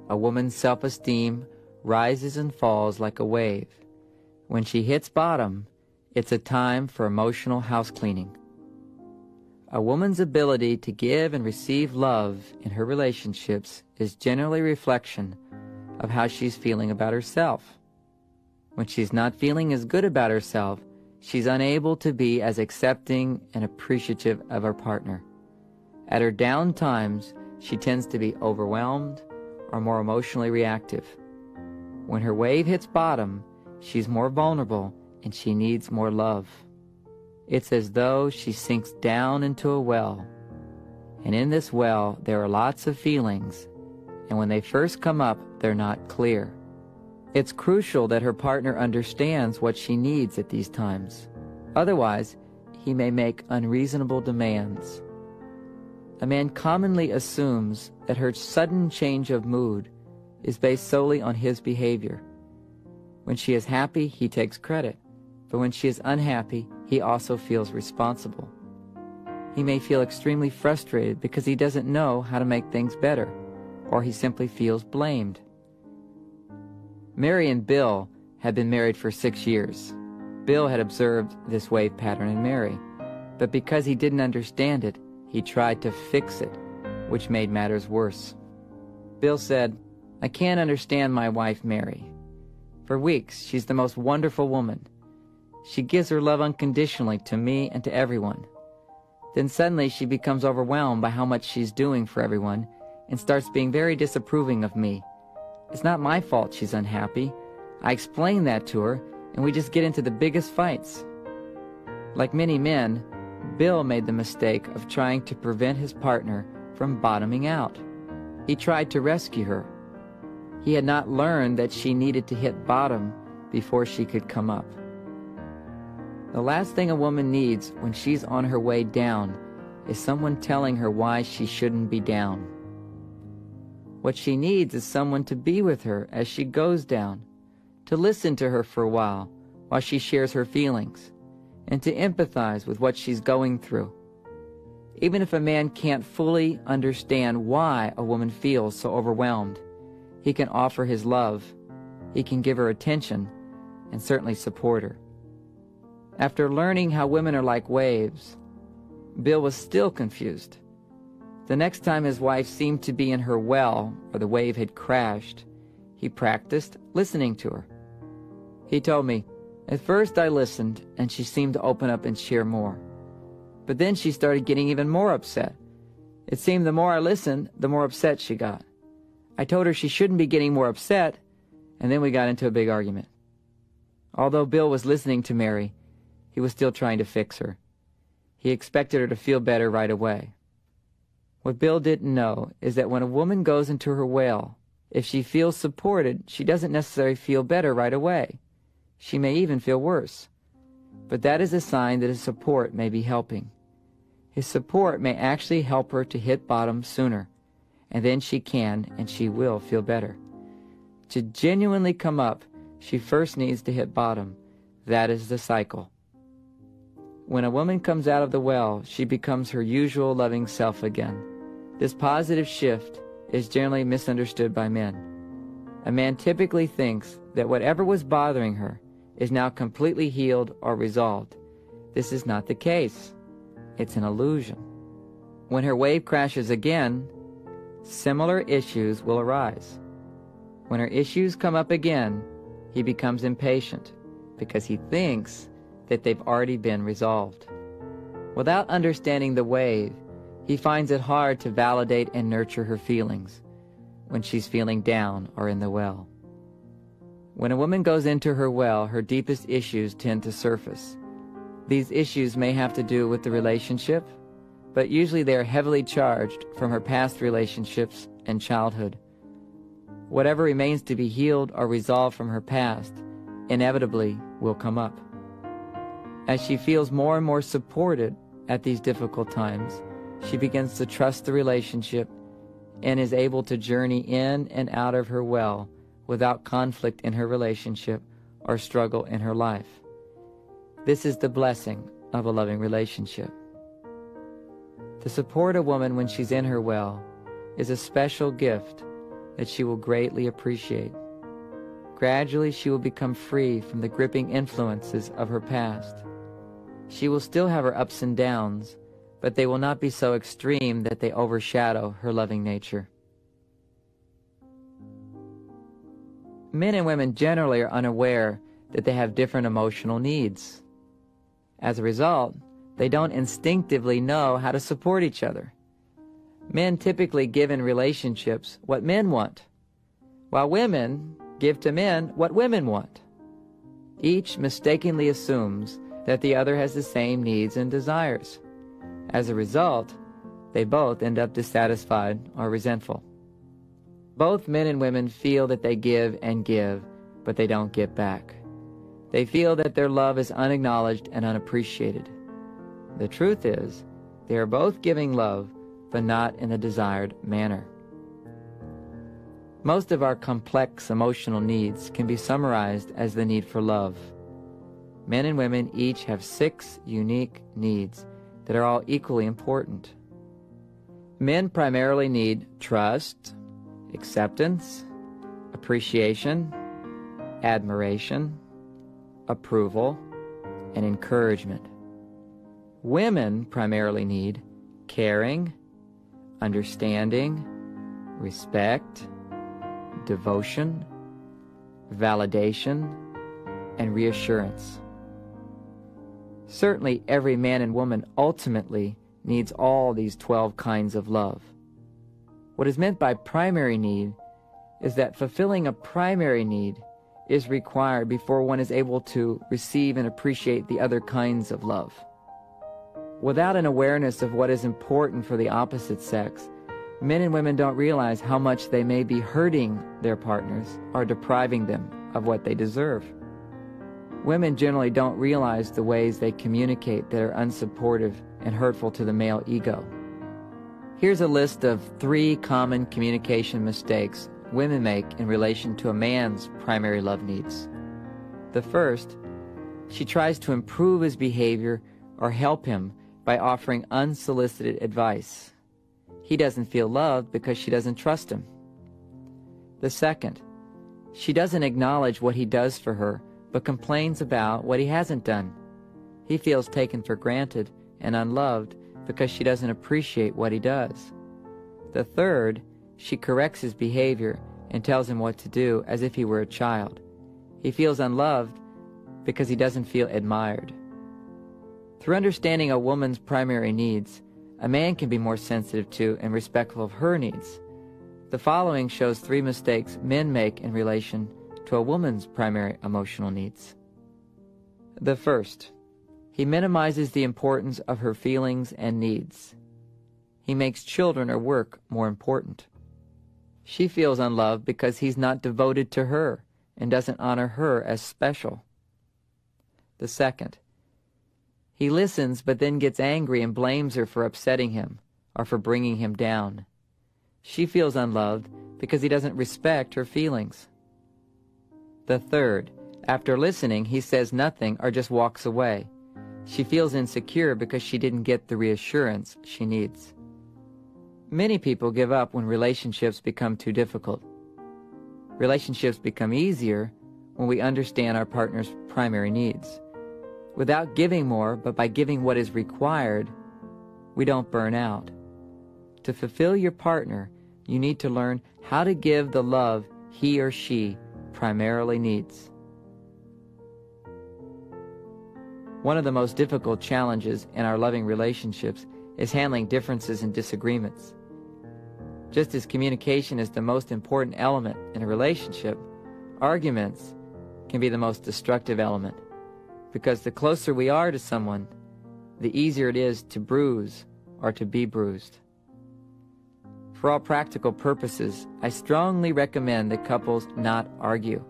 A woman's self-esteem rises and falls like a wave. When she hits bottom, it's a time for emotional house cleaning. A woman's ability to give and receive love in her relationships is generally a reflection of how she's feeling about herself. When she's not feeling as good about herself, she's unable to be as accepting and appreciative of her partner. At her down times, she tends to be overwhelmed or more emotionally reactive. When her wave hits bottom, she's more vulnerable and she needs more love. It's as though she sinks down into a well, and in this well there are lots of feelings, and when they first come up, they're not clear. It's crucial that her partner understands what she needs at these times. Otherwise, he may make unreasonable demands. A man commonly assumes that her sudden change of mood is based solely on his behavior. When she is happy, he takes credit, but when she is unhappy, he also feels responsible. He may feel extremely frustrated because he doesn't know how to make things better, or he simply feels blamed. Mary and Bill had been married for 6 years. Bill had observed this wave pattern in Mary, but because he didn't understand it, he tried to fix it, which made matters worse. Bill said, "I can't understand my wife, Mary. For weeks, she's the most wonderful woman. She gives her love unconditionally to me and to everyone. Then suddenly she becomes overwhelmed by how much she's doing for everyone and starts being very disapproving of me. It's not my fault she's unhappy. I explain that to her, and we just get into the biggest fights." Like many men, Bill made the mistake of trying to prevent his partner from bottoming out. He tried to rescue her. He had not learned that she needed to hit bottom before she could come up. The last thing a woman needs when she's on her way down is someone telling her why she shouldn't be down. What she needs is someone to be with her as she goes down, to listen to her for a while she shares her feelings, and to empathize with what she's going through. Even if a man can't fully understand why a woman feels so overwhelmed, he can offer his love, he can give her attention, and certainly support her. After learning how women are like waves, Bill was still confused. The next time his wife seemed to be in her well or the wave had crashed, he practiced listening to her. He told me, "At first I listened and she seemed to open up and share more. But then she started getting even more upset. It seemed the more I listened, the more upset she got. I told her she shouldn't be getting more upset, and then we got into a big argument." Although Bill was listening to Mary, he was still trying to fix her. He expected her to feel better right away. What Bill didn't know is that when a woman goes into her well, if she feels supported, she doesn't necessarily feel better right away. She may even feel worse. But that is a sign that his support may be helping. His support may actually help her to hit bottom sooner, and then she can and she will feel better. To genuinely come up, she first needs to hit bottom. That is the cycle. When a woman comes out of the well, she becomes her usual loving self again. This positive shift is generally misunderstood by men. A man typically thinks that whatever was bothering her is now completely healed or resolved. This is not the case. It's an illusion. When her wave crashes again, similar issues will arise. When her issues come up again, he becomes impatient because he thinks that they've already been resolved. Without understanding the wave, he finds it hard to validate and nurture her feelings when she's feeling down or in the well. When a woman goes into her well, her deepest issues tend to surface. These issues may have to do with the relationship, but usually they are heavily charged from her past relationships and childhood. Whatever remains to be healed or resolved from her past inevitably will come up. As she feels more and more supported at these difficult times, she begins to trust the relationship and is able to journey in and out of her well without conflict in her relationship or struggle in her life. This is the blessing of a loving relationship. To support a woman when she's in her well is a special gift that she will greatly appreciate. Gradually, she will become free from the gripping influences of her past. She will still have her ups and downs, but they will not be so extreme that they overshadow her loving nature. Men and women generally are unaware that they have different emotional needs. As a result, they don't instinctively know how to support each other. Men typically give in relationships what men want, while women give to men what women want. Each mistakenly assumes that the other has the same needs and desires. As a result, they both end up dissatisfied or resentful. Both men and women feel that they give and give, but they don't get back. They feel that their love is unacknowledged and unappreciated. The truth is, they are both giving love, but not in the desired manner. Most of our complex emotional needs can be summarized as the need for love. Men and women each have 6 unique needs that are all equally important. Men primarily need trust, acceptance, appreciation, admiration, approval, and encouragement. Women primarily need caring, understanding, respect, devotion, validation, and reassurance. Certainly, every man and woman ultimately needs all these 12 kinds of love. What is meant by primary need is that fulfilling a primary need is required before one is able to receive and appreciate the other kinds of love. Without an awareness of what is important for the opposite sex, Men and women don't realize how much they may be hurting their partners or depriving them of what they deserve. Women generally don't realize the ways they communicate that are unsupportive and hurtful to the male ego. Here's a list of 3 common communication mistakes women make in relation to a man's primary love needs. The first, she tries to improve his behavior or help him by offering unsolicited advice. He doesn't feel loved because she doesn't trust him. The second, she doesn't acknowledge what he does for her, but complains about what he hasn't done. He feels taken for granted and unloved because she doesn't appreciate what he does. The third, she corrects his behavior and tells him what to do as if he were a child. He feels unloved because he doesn't feel admired. Through understanding a woman's primary needs, a man can be more sensitive to and respectful of her needs. The following shows 3 mistakes men make in relation to a woman's primary emotional needs. The first, he minimizes the importance of her feelings and needs. He makes children or work more important. She feels unloved because he's not devoted to her and doesn't honor her as special. The second, he listens but then gets angry and blames her for upsetting him or for bringing him down. She feels unloved because he doesn't respect her feelings. The third, after listening, he says nothing or just walks away. She feels insecure because she didn't get the reassurance she needs. Many people give up when relationships become too difficult. Relationships become easier when we understand our partner's primary needs. Without giving more, but by giving what is required, we don't burn out. To fulfill your partner, you need to learn how to give the love he or she primarily needs. One of the most difficult challenges in our loving relationships is handling differences and disagreements. Just as communication is the most important element in a relationship, arguments can be the most destructive element, because the closer we are to someone, the easier it is to bruise or to be bruised. For all practical purposes, I strongly recommend that couples not argue.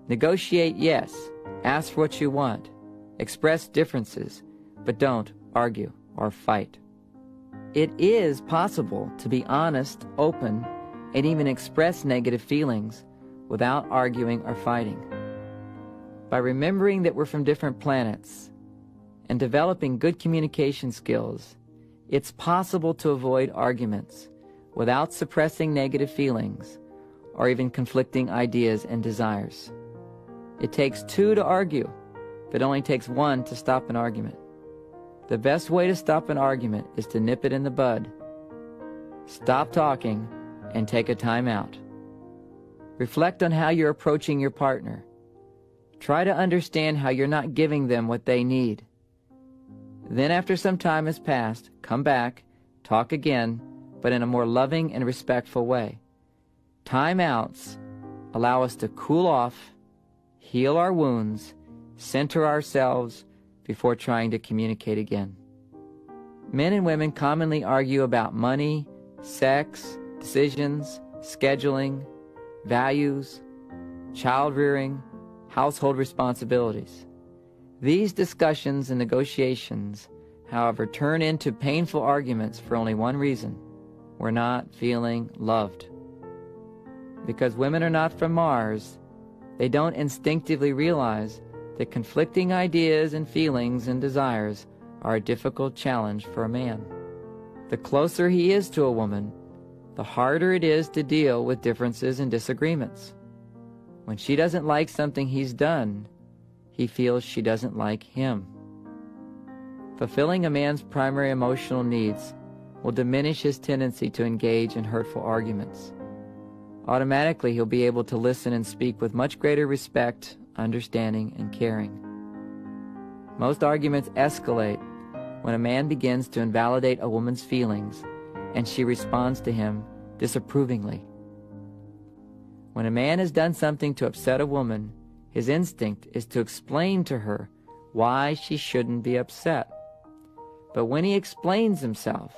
Negotiate, yes. Ask for what you want. Express differences, but don't argue or fight. It is possible to be honest, open, and even express negative feelings without arguing or fighting. By remembering that we're from different planets and developing good communication skills, it's possible to avoid arguments without suppressing negative feelings or even conflicting ideas and desires. It takes 2 to argue, but it only takes 1 to stop an argument. The best way to stop an argument is to nip it in the bud. Stop talking and take a time out. Reflect on how you're approaching your partner. Try to understand how you're not giving them what they need. Then after some time has passed, come back, talk again, but in a more loving and respectful way. Time-outs allow us to cool off, heal our wounds, center ourselves before trying to communicate again. Men and women commonly argue about money, sex, decisions, scheduling, values, child-rearing, household responsibilities. These discussions and negotiations, however, turn into painful arguments for only one reason: we're not feeling loved. Because women are not from Mars, they don't instinctively realize that conflicting ideas and feelings and desires are a difficult challenge for a man. The closer he is to a woman, the harder it is to deal with differences and disagreements. When she doesn't like something he's done, he feels she doesn't like him. Fulfilling a man's primary emotional needs will diminish his tendency to engage in hurtful arguments. Automatically, he'll be able to listen and speak with much greater respect, understanding, and caring. Most arguments escalate when a man begins to invalidate a woman's feelings and she responds to him disapprovingly. When a man has done something to upset a woman, his instinct is to explain to her why she shouldn't be upset. But when he explains himself,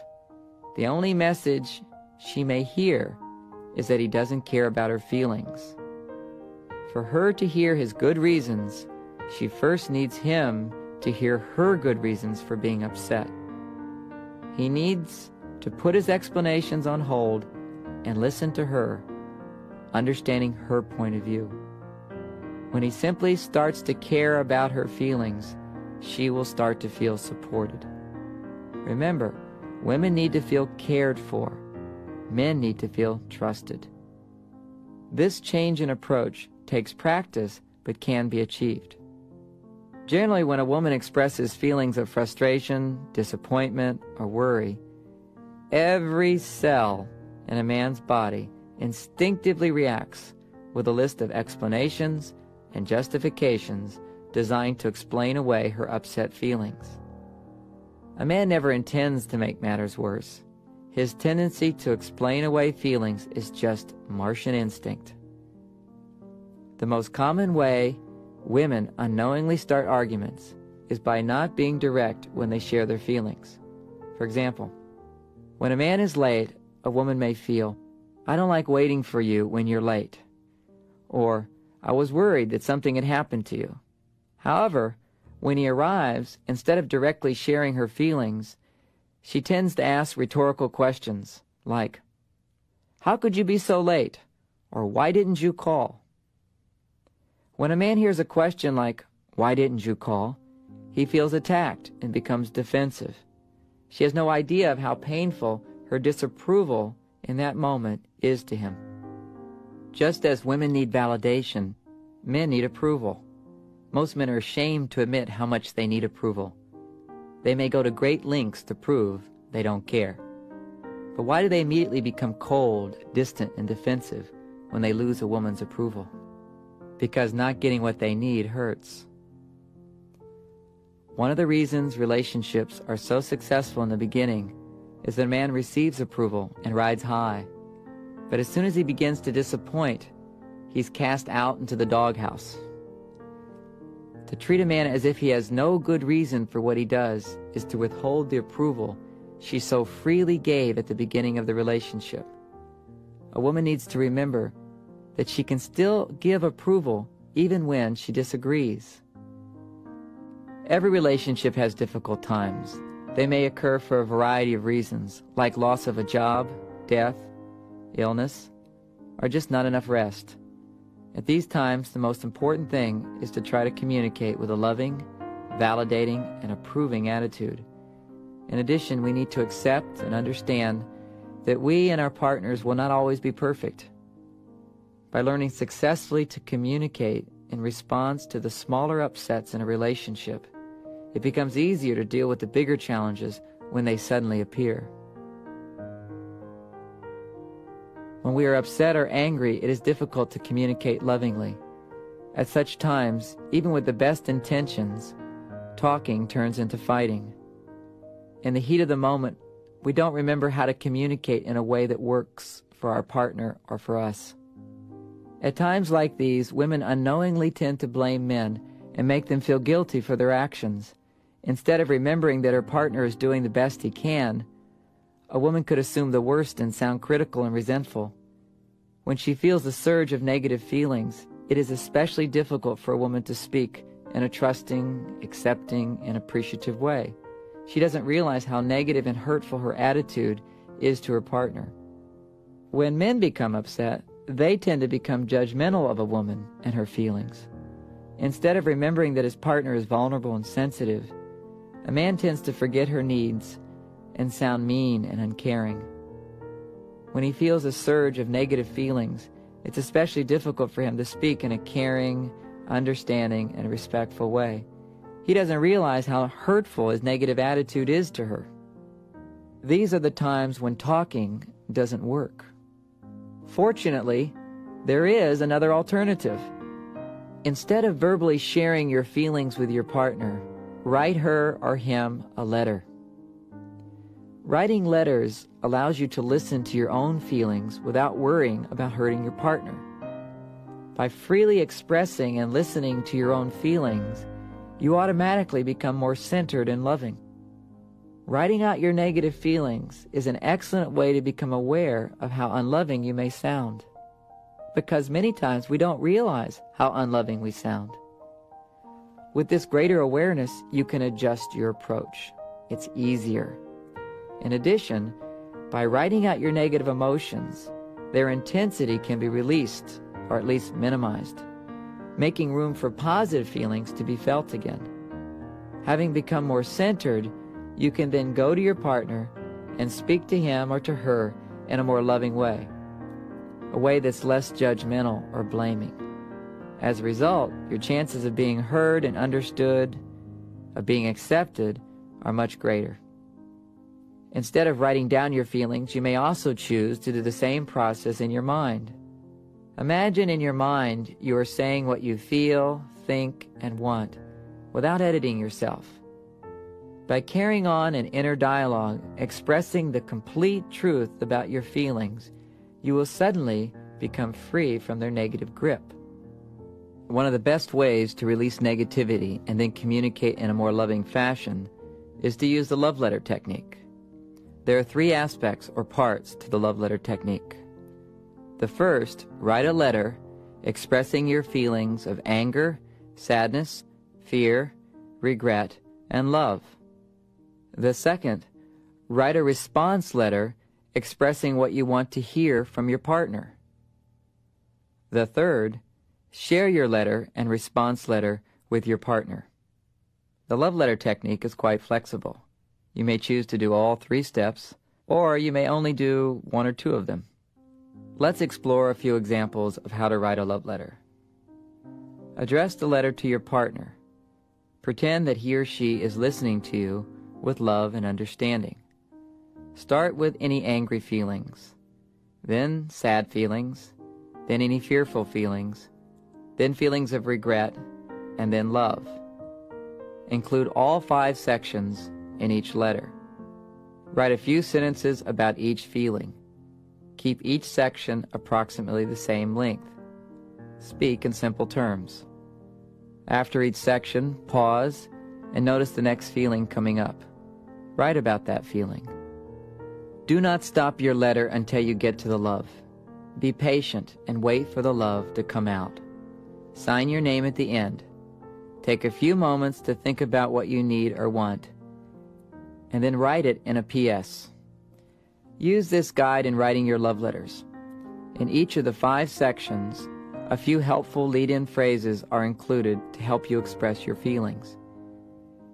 the only message she may hear is that he doesn't care about her feelings. For her to hear his good reasons, she first needs him to hear her good reasons for being upset. He needs to put his explanations on hold and listen to her, understanding her point of view. When he simply starts to care about her feelings, she will start to feel supported. Remember, women need to feel cared for. Men need to feel trusted. This change in approach takes practice but can be achieved. Generally, when a woman expresses feelings of frustration, disappointment, or worry, every cell in a man's body instinctively reacts with a list of explanations and justifications designed to explain away her upset feelings. A man never intends to make matters worse. His tendency to explain away feelings is just Martian instinct. The most common way women unknowingly start arguments is by not being direct when they share their feelings. For example, when a man is late, a woman may feel, "I don't like waiting for you when you're late," or "I was worried that something had happened to you." However, when he arrives, instead of directly sharing her feelings, she tends to ask rhetorical questions like, "How could you be so late?" or "Why didn't you call?" When a man hears a question like, "Why didn't you call?" he feels attacked and becomes defensive. She has no idea of how painful her disapproval in that moment is to him. Just as women need validation, men need approval. Most men are ashamed to admit how much they need approval. They may go to great lengths to prove they don't care. But why do they immediately become cold, distant, and defensive when they lose a woman's approval? Because not getting what they need hurts. One of the reasons relationships are so successful in the beginning is that a man receives approval and rides high. But as soon as he begins to disappoint, he's cast out into the doghouse. To treat a man as if he has no good reason for what he does is to withhold the approval she so freely gave at the beginning of the relationship. A woman needs to remember that she can still give approval even when she disagrees. Every relationship has difficult times. They may occur for a variety of reasons, like loss of a job, death, illness, or just not enough rest. At these times, the most important thing is to try to communicate with a loving, validating, and approving attitude. In addition, we need to accept and understand that we and our partners will not always be perfect. By learning successfully to communicate in response to the smaller upsets in a relationship, it becomes easier to deal with the bigger challenges when they suddenly appear. When we are upset or angry, it is difficult to communicate lovingly. At such times, even with the best intentions, talking turns into fighting. In the heat of the moment, we don't remember how to communicate in a way that works for our partner or for us. At times like these, women unknowingly tend to blame men and make them feel guilty for their actions. Instead of remembering that her partner is doing the best he can, a woman could assume the worst and sound critical and resentful. When she feels the surge of negative feelings, it is especially difficult for a woman to speak in a trusting, accepting, and appreciative way. She doesn't realize how negative and hurtful her attitude is to her partner. When men become upset, they tend to become judgmental of a woman and her feelings. Instead of remembering that his partner is vulnerable and sensitive, a man tends to forget her needs and sound mean and uncaring. When he feels a surge of negative feelings, it's especially difficult for him to speak in a caring, understanding, and respectful way. He doesn't realize how hurtful his negative attitude is to her. These are the times when talking doesn't work. Fortunately, there is another alternative. Instead of verbally sharing your feelings with your partner, write her or him a letter. Writing letters allows you to listen to your own feelings without worrying about hurting your partner. By freely expressing and listening to your own feelings, you automatically become more centered and loving. Writing out your negative feelings is an excellent way to become aware of how unloving you may sound, because many times we don't realize how unloving we sound. With this greater awareness, you can adjust your approach. It's easier. In addition, by writing out your negative emotions, their intensity can be released, or at least minimized, making room for positive feelings to be felt again. Having become more centered, you can then go to your partner and speak to him or to her in a more loving way, a way that's less judgmental or blaming. As a result, your chances of being heard and understood, of being accepted, are much greater. Instead of writing down your feelings, you may also choose to do the same process in your mind. Imagine in your mind you are saying what you feel, think, and want without editing yourself. By carrying on an inner dialogue, expressing the complete truth about your feelings, you will suddenly become free from their negative grip. One of the best ways to release negativity and then communicate in a more loving fashion is to use the love letter technique. There are 3 aspects or parts to the love letter technique. The first, write a letter expressing your feelings of anger, sadness, fear, regret, and love. The second, write a response letter expressing what you want to hear from your partner. The third, share your letter and response letter with your partner. The love letter technique is quite flexible. You may choose to do all 3 steps, or you may only do 1 or 2 of them. Let's explore a few examples of how to write a love letter. Address the letter to your partner. Pretend that he or she is listening to you with love and understanding. Start with any angry feelings, then sad feelings, then any fearful feelings, then feelings of regret, and then love. Include all 5 sections in each letter. Write a few sentences about each feeling. Keep each section approximately the same length. Speak in simple terms. After each section, pause and notice the next feeling coming up. Write about that feeling. Do not stop your letter until you get to the love. Be patient and wait for the love to come out. Sign your name at the end. Take a few moments to think about what you need or want, and then write it in a PS. Use this guide in writing your love letters. In each of the 5 sections, a few helpful lead-in phrases are included to help you express your feelings.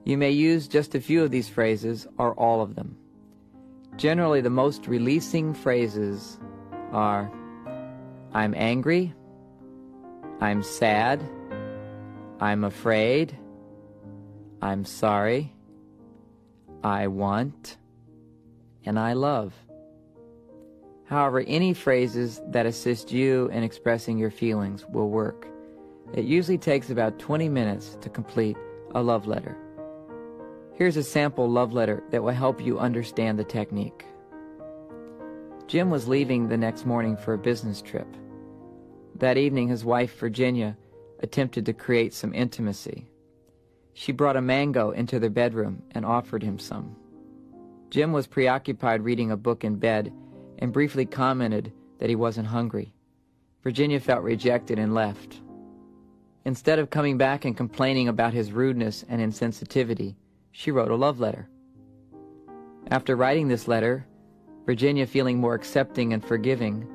You may use just a few of these phrases or all of them. Generally, the most releasing phrases are, I'm angry, I'm sad, I'm afraid, I'm sorry, I want, and I love. However, any phrases that assist you in expressing your feelings will work. It usually takes about 20 minutes to complete a love letter. Here's a sample love letter that will help you understand the technique. Jim was leaving the next morning for a business trip. That evening, his wife, Virginia, attempted to create some intimacy. She brought a mango into their bedroom and offered him some. Jim was preoccupied reading a book in bed and briefly commented that he wasn't hungry. Virginia felt rejected and left. Instead of coming back and complaining about his rudeness and insensitivity, she wrote a love letter. After writing this letter, Virginia, feeling more accepting and forgiving,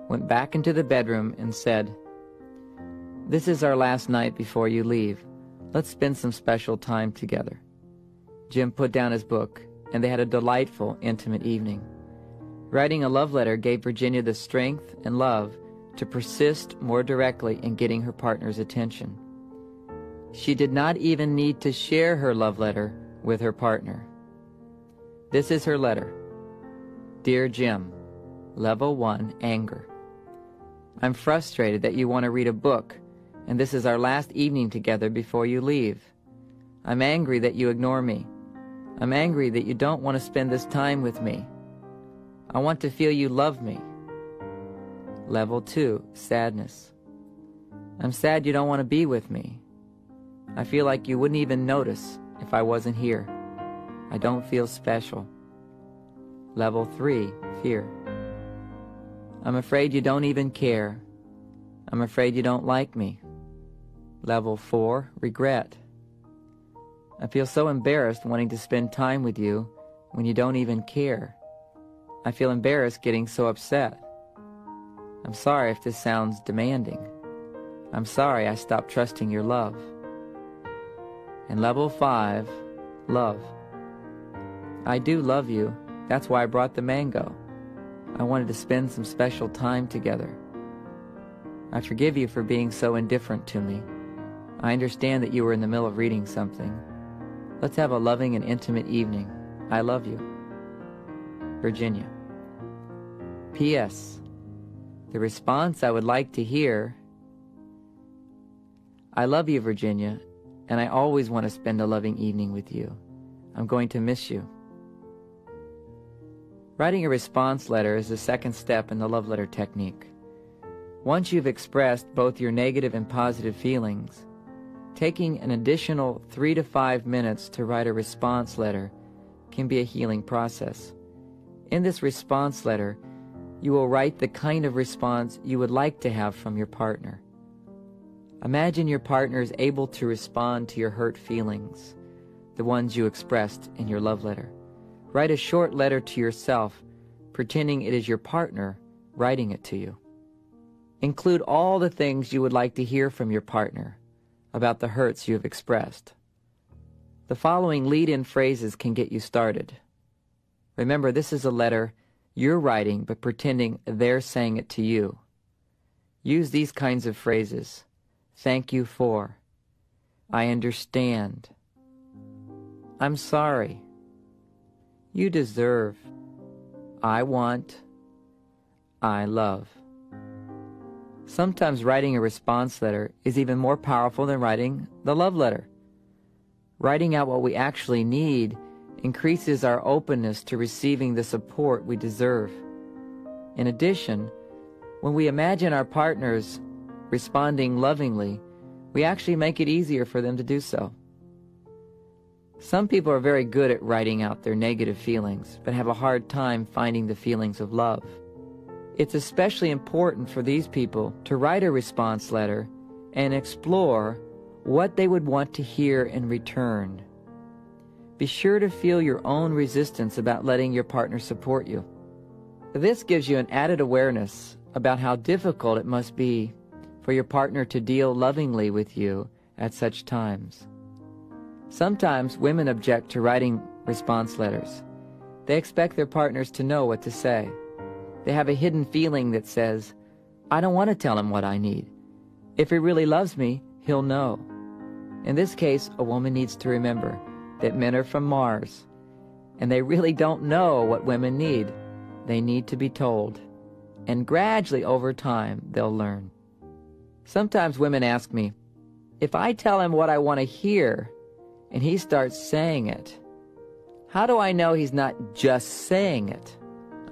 went back into the bedroom and said, "This is our last night before you leave. Let's spend some special time together." Jim put down his book, and they had a delightful, intimate evening. Writing a love letter gave Virginia the strength and love to persist more directly in getting her partner's attention. She did not even need to share her love letter with her partner. This is her letter. Dear Jim, Level 1, Anger. I'm frustrated that you want to read a book, and this is our last evening together before you leave. I'm angry that you ignore me. I'm angry that you don't want to spend this time with me. I want to feel you love me. Level 2, Sadness. I'm sad you don't want to be with me. I feel like you wouldn't even notice if I wasn't here. I don't feel special. Level 3, fear. I'm afraid you don't even care. I'm afraid you don't like me. Level 4, regret. I feel so embarrassed wanting to spend time with you when you don't even care. I feel embarrassed getting so upset. I'm sorry if this sounds demanding. I'm sorry I stopped trusting your love. And level 5, love. I do love you. That's why I brought the mango. I wanted to spend some special time together. I forgive you for being so indifferent to me. I understand that you were in the middle of reading something. Let's have a loving and intimate evening. I love you. Virginia. P.S. The response I would like to hear: I love you, Virginia, and I always want to spend a loving evening with you. I'm going to miss you. Writing a response letter is the second step in the love letter technique. Once you've expressed both your negative and positive feelings, taking an additional 3 to 5 minutes to write a response letter can be a healing process. In this response letter, you will write the kind of response you would like to have from your partner. Imagine your partner is able to respond to your hurt feelings, the ones you expressed in your love letter. Write a short letter to yourself, pretending it is your partner writing it to you. Include all the things you would like to hear from your partner about the hurts you have expressed. The following lead-in phrases can get you started. Remember, this is a letter you're writing, but pretending they're saying it to you. Use these kinds of phrases. Thank you for. I understand. I'm sorry. You deserve. I want. I love. Sometimes writing a response letter is even more powerful than writing the love letter. Writing out what we actually need increases our openness to receiving the support we deserve. In addition, when we imagine our partners responding lovingly, we actually make it easier for them to do so. Some people are very good at writing out their negative feelings, but have a hard time finding the feelings of love. It's especially important for these people to write a response letter and explore what they would want to hear in return. Be sure to feel your own resistance about letting your partner support you. This gives you an added awareness about how difficult it must be for your partner to deal lovingly with you at such times. Sometimes women object to writing response letters. They expect their partners to know what to say. They have a hidden feeling that says, I don't want to tell him what I need. If he really loves me, he'll know. In this case, a woman needs to remember that men are from Mars, and they really don't know what women need. They need to be told, and gradually over time, they'll learn. Sometimes women ask me, if I tell him what I want to hear, and he starts saying it, how do I know he's not just saying it?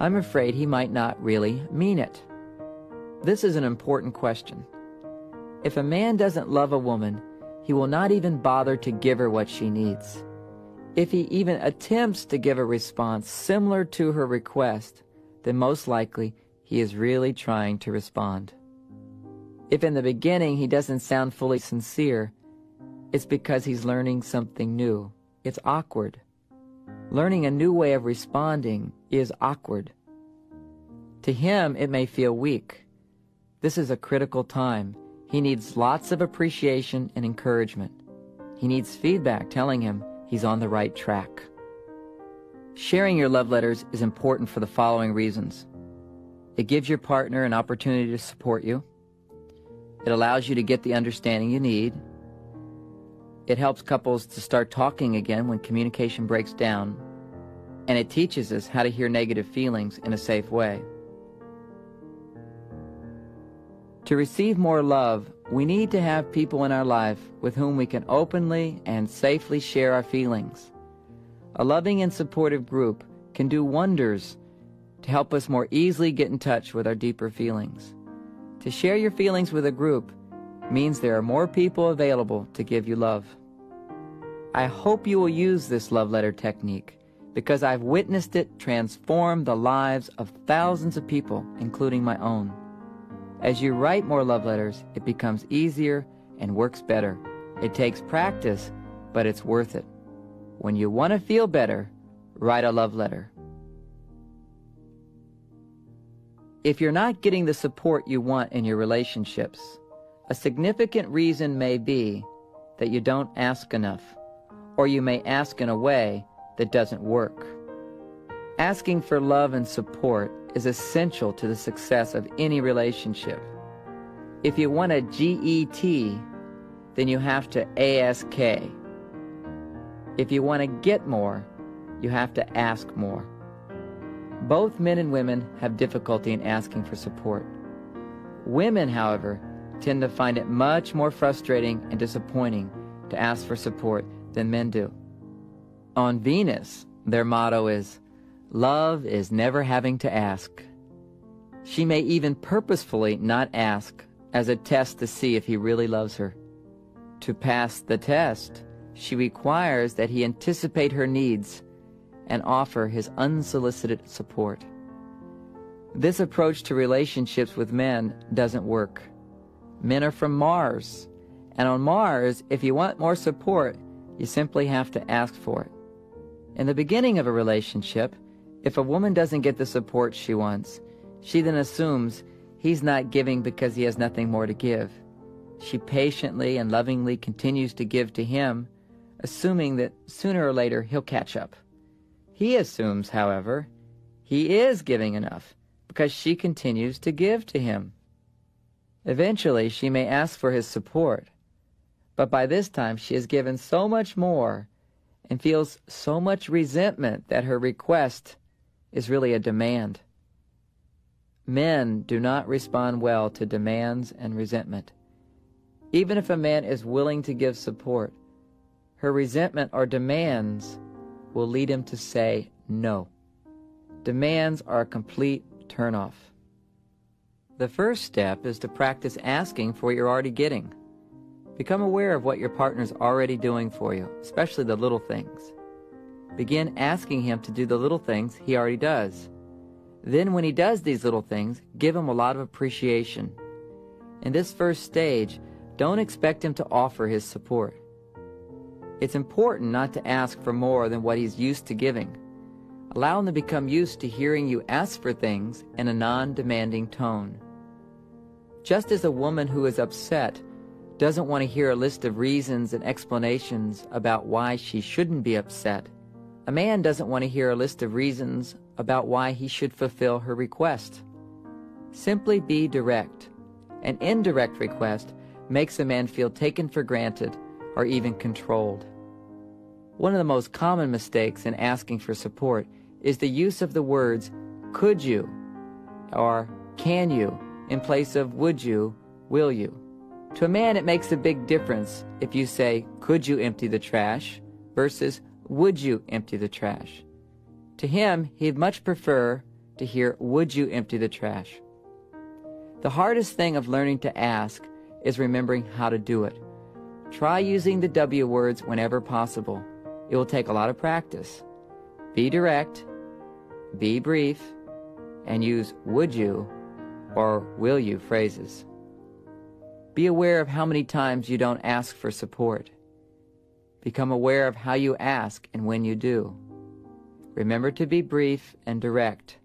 I'm afraid he might not really mean it. This is an important question. If a man doesn't love a woman, he will not even bother to give her what she needs. If he even attempts to give a response similar to her request, then most likely he is really trying to respond. If in the beginning he doesn't sound fully sincere, it's because he's learning something new. It's awkward. Learning a new way of responding is awkward. To him, it may feel weak. This is a critical time. He needs lots of appreciation and encouragement. He needs feedback telling him he's on the right track. Sharing your love letters is important for the following reasons. It gives your partner an opportunity to support you. It allows you to get the understanding you need. It helps couples to start talking again when communication breaks down. And it teaches us how to hear negative feelings in a safe way. To receive more love, we need to have people in our life with whom we can openly and safely share our feelings. A loving and supportive group can do wonders to help us more easily get in touch with our deeper feelings. To share your feelings with a group means there are more people available to give you love. I hope you will use this love letter technique because I've witnessed it transform the lives of thousands of people, including my own. As you write more love letters, it becomes easier and works better. It takes practice, but it's worth it. When you want to feel better, write a love letter. If you're not getting the support you want in your relationships, a significant reason may be that you don't ask enough, or you may ask in a way that doesn't work. Asking for love and support is essential to the success of any relationship. If you want a GET, then you have to ASK. If you want to get more, you have to ask more. Both men and women have difficulty in asking for support. Women, however, tend to find it much more frustrating and disappointing to ask for support than men do. On Venus, their motto is, "Love is never having to ask." She may even purposefully not ask as a test to see if he really loves her. To pass the test, she requires that he anticipate her needs and offer his unsolicited support. This approach to relationships with men doesn't work. Men are from Mars, and on Mars, if you want more support, you simply have to ask for it. In the beginning of a relationship, if a woman doesn't get the support she wants, she then assumes he's not giving because he has nothing more to give. She patiently and lovingly continues to give to him, assuming that sooner or later he'll catch up. He assumes, however, he is giving enough because she continues to give to him. Eventually, she may ask for his support, but by this time she has given so much more and feels so much resentment that her request is really a demand. Men do not respond well to demands and resentment. Even if a man is willing to give support, her resentment or demands will lead him to say no. Demands are a complete turnoff. The first step is to practice asking for what you're already getting. Become aware of what your partner's already doing for you, especially the little things. Begin asking him to do the little things he already does. Then when he does these little things, give him a lot of appreciation. In this first stage, don't expect him to offer his support. It's important not to ask for more than what he's used to giving. Allow him to become used to hearing you ask for things in a non-demanding tone. Just as a woman who is upset doesn't want to hear a list of reasons and explanations about why she shouldn't be upset, a man doesn't want to hear a list of reasons about why he should fulfill her request. Simply be direct. An indirect request makes a man feel taken for granted or even controlled. One of the most common mistakes in asking for support is the use of the words "could you" or "can you" in place of "would you," "will you." To a man, it makes a big difference if you say "could you empty the trash" versus "would you empty the trash." To him, he'd much prefer to hear "would you empty the trash." The hardest thing of learning to ask is remembering how to do it. Try using the W words whenever possible. It will take a lot of practice. Be direct, be brief, and use "would you" or "will you" phrases. Be aware of how many times you don't ask for support. Become aware of how you ask and when you do. Remember to be brief and direct.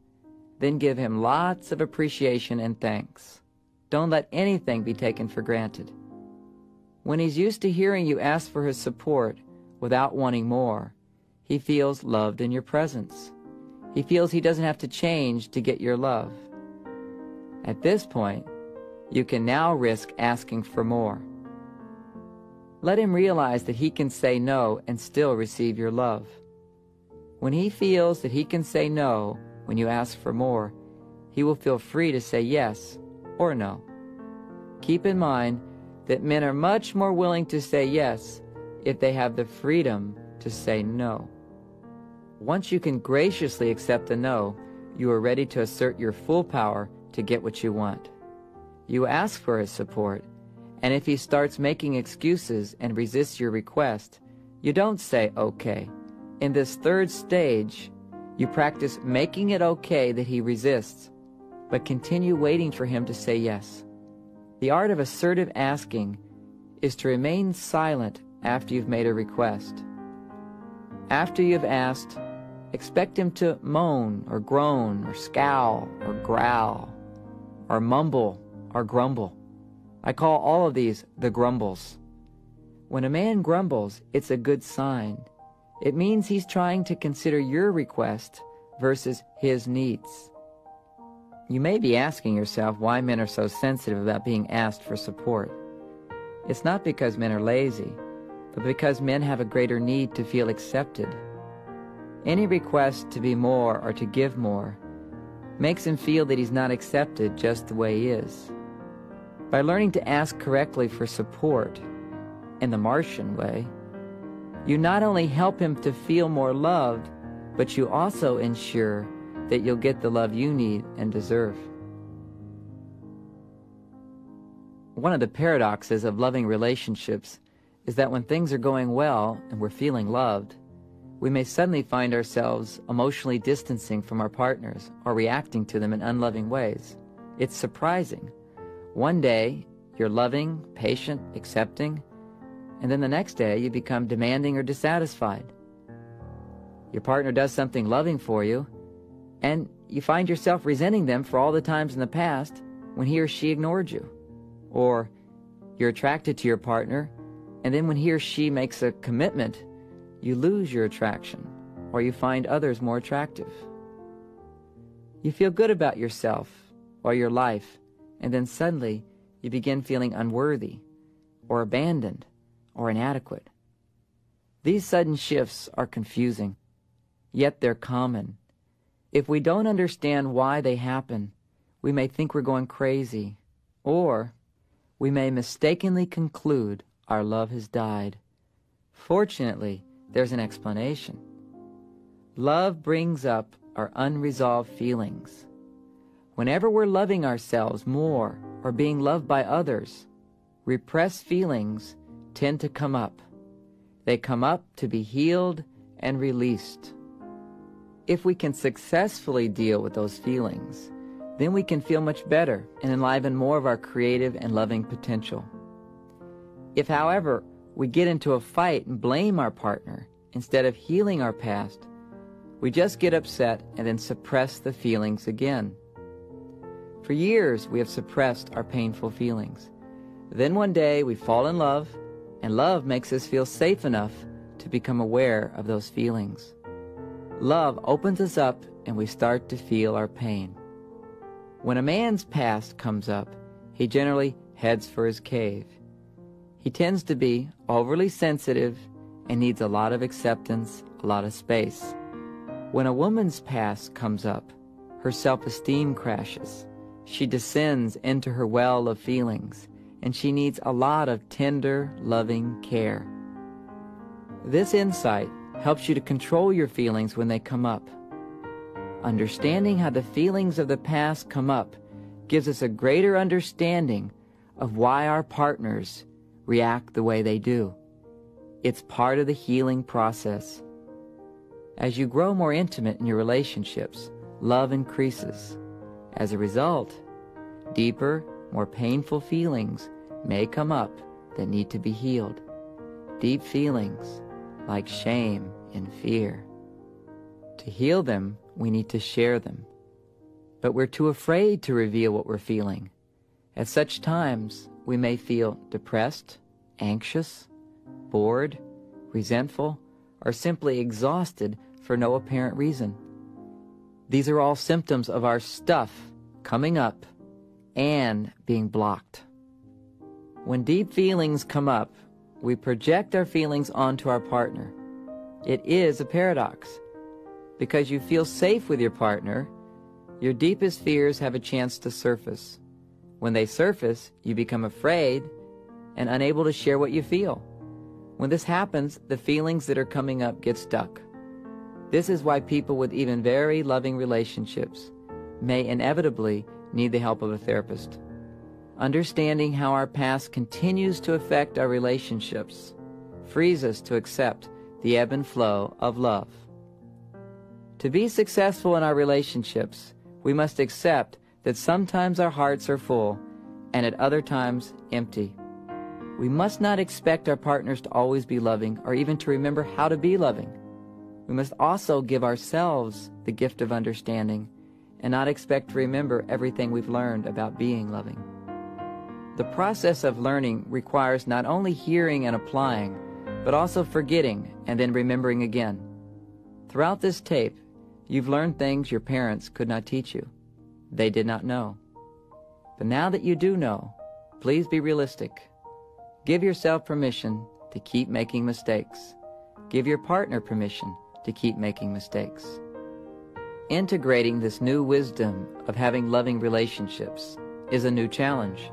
Then give him lots of appreciation and thanks. Don't let anything be taken for granted. When he's used to hearing you ask for his support without wanting more, he feels loved in your presence. He feels he doesn't have to change to get your love. At this point, you can now risk asking for more. Let him realize that he can say no and still receive your love. When he feels that he can say no when you ask for more, he will feel free to say yes or no. Keep in mind that men are much more willing to say yes if they have the freedom to say no. Once you can graciously accept a no, you are ready to assert your full power to get what you want. You ask for his support, and if he starts making excuses and resists your request, You don't say okay. In this third stage, you practice making it okay that he resists, but continue waiting for him to say yes. The art of assertive asking is to remain silent after you've made a request. After you've asked, expect him to moan or groan or scowl or growl or mumble or grumble. I call all of these the grumbles. When a man grumbles, it's a good sign. It means he's trying to consider your request versus his needs. You may be asking yourself why men are so sensitive about being asked for support. It's not because men are lazy, but because men have a greater need to feel accepted. Any request to be more or to give more makes him feel that he's not accepted just the way he is. By learning to ask correctly for support, in the Martian way, you not only help him to feel more loved, but you also ensure that you'll get the love you need and deserve. One of the paradoxes of loving relationships is that when things are going well and we're feeling loved, we may suddenly find ourselves emotionally distancing from our partners or reacting to them in unloving ways. It's surprising. One day, you're loving, patient, accepting, and then the next day you become demanding or dissatisfied. Your partner does something loving for you, and you find yourself resenting them for all the times in the past when he or she ignored you. Or you're attracted to your partner, and then when he or she makes a commitment, you lose your attraction, or you find others more attractive. You feel good about yourself or your life, and then suddenly you begin feeling unworthy, or abandoned, or inadequate. These sudden shifts are confusing, yet they're common. If we don't understand why they happen, we may think we're going crazy, or we may mistakenly conclude our love has died. Fortunately, there's an explanation. Love brings up our unresolved feelings. Whenever we're loving ourselves more or being loved by others, repressed feelings tend to come up. They come up to be healed and released. If we can successfully deal with those feelings, then we can feel much better and enliven more of our creative and loving potential. If, however, we get into a fight and blame our partner instead of healing our past, we just get upset and then suppress the feelings again. For years, we have suppressed our painful feelings. Then one day, we fall in love, and love makes us feel safe enough to become aware of those feelings. Love opens us up, and we start to feel our pain. When a man's past comes up, he generally heads for his cave. He tends to be overly sensitive and needs a lot of acceptance, a lot of space. When a woman's past comes up, her self-esteem crashes. She descends into her well of feelings, and she needs a lot of tender, loving care. This insight helps you to control your feelings when they come up. Understanding how the feelings of the past come up gives us a greater understanding of why our partners react the way they do. It's part of the healing process. As you grow more intimate in your relationships, love increases. As a result, deeper, more painful feelings may come up that need to be healed. Deep feelings like shame and fear. To heal them, we need to share them. But we're too afraid to reveal what we're feeling. At such times, we may feel depressed, anxious, bored, resentful, or simply exhausted for no apparent reason. These are all symptoms of our stuff coming up and being blocked. When deep feelings come up, we project our feelings onto our partner. It is a paradox. Because you feel safe with your partner, your deepest fears have a chance to surface. When they surface, you become afraid and unable to share what you feel. When this happens, the feelings that are coming up get stuck. This is why people with even very loving relationships may inevitably need the help of a therapist. Understanding how our past continues to affect our relationships frees us to accept the ebb and flow of love. To be successful in our relationships, we must accept that sometimes our hearts are full and at other times empty. We must not expect our partners to always be loving or even to remember how to be loving. We must also give ourselves the gift of understanding and not expect to remember everything we've learned about being loving. The process of learning requires not only hearing and applying, but also forgetting and then remembering again. Throughout this tape, you've learned things your parents could not teach you. They did not know. But now that you do know, please be realistic. Give yourself permission to keep making mistakes. Give your partner permission to keep making mistakes. Integrating this new wisdom of having loving relationships is a new challenge.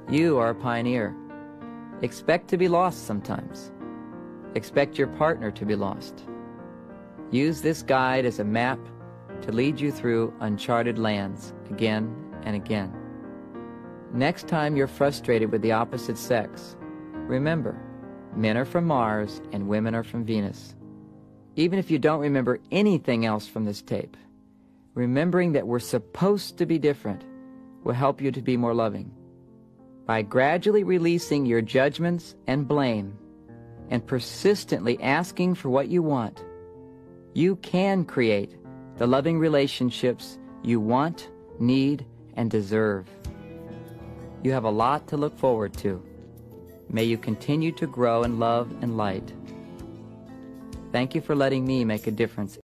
You are a pioneer. Expect to be lost sometimes. Expect your partner to be lost. Use this guide as a map to lead you through uncharted lands again and again. Next time you're frustrated with the opposite sex, remember, men are from Mars and women are from Venus. Even if you don't remember anything else from this tape, remembering that we're supposed to be different will help you to be more loving. By gradually releasing your judgments and blame and persistently asking for what you want, you can create the loving relationships you want, need, and deserve. You have a lot to look forward to. May you continue to grow in love and light. Thank you for letting me make a difference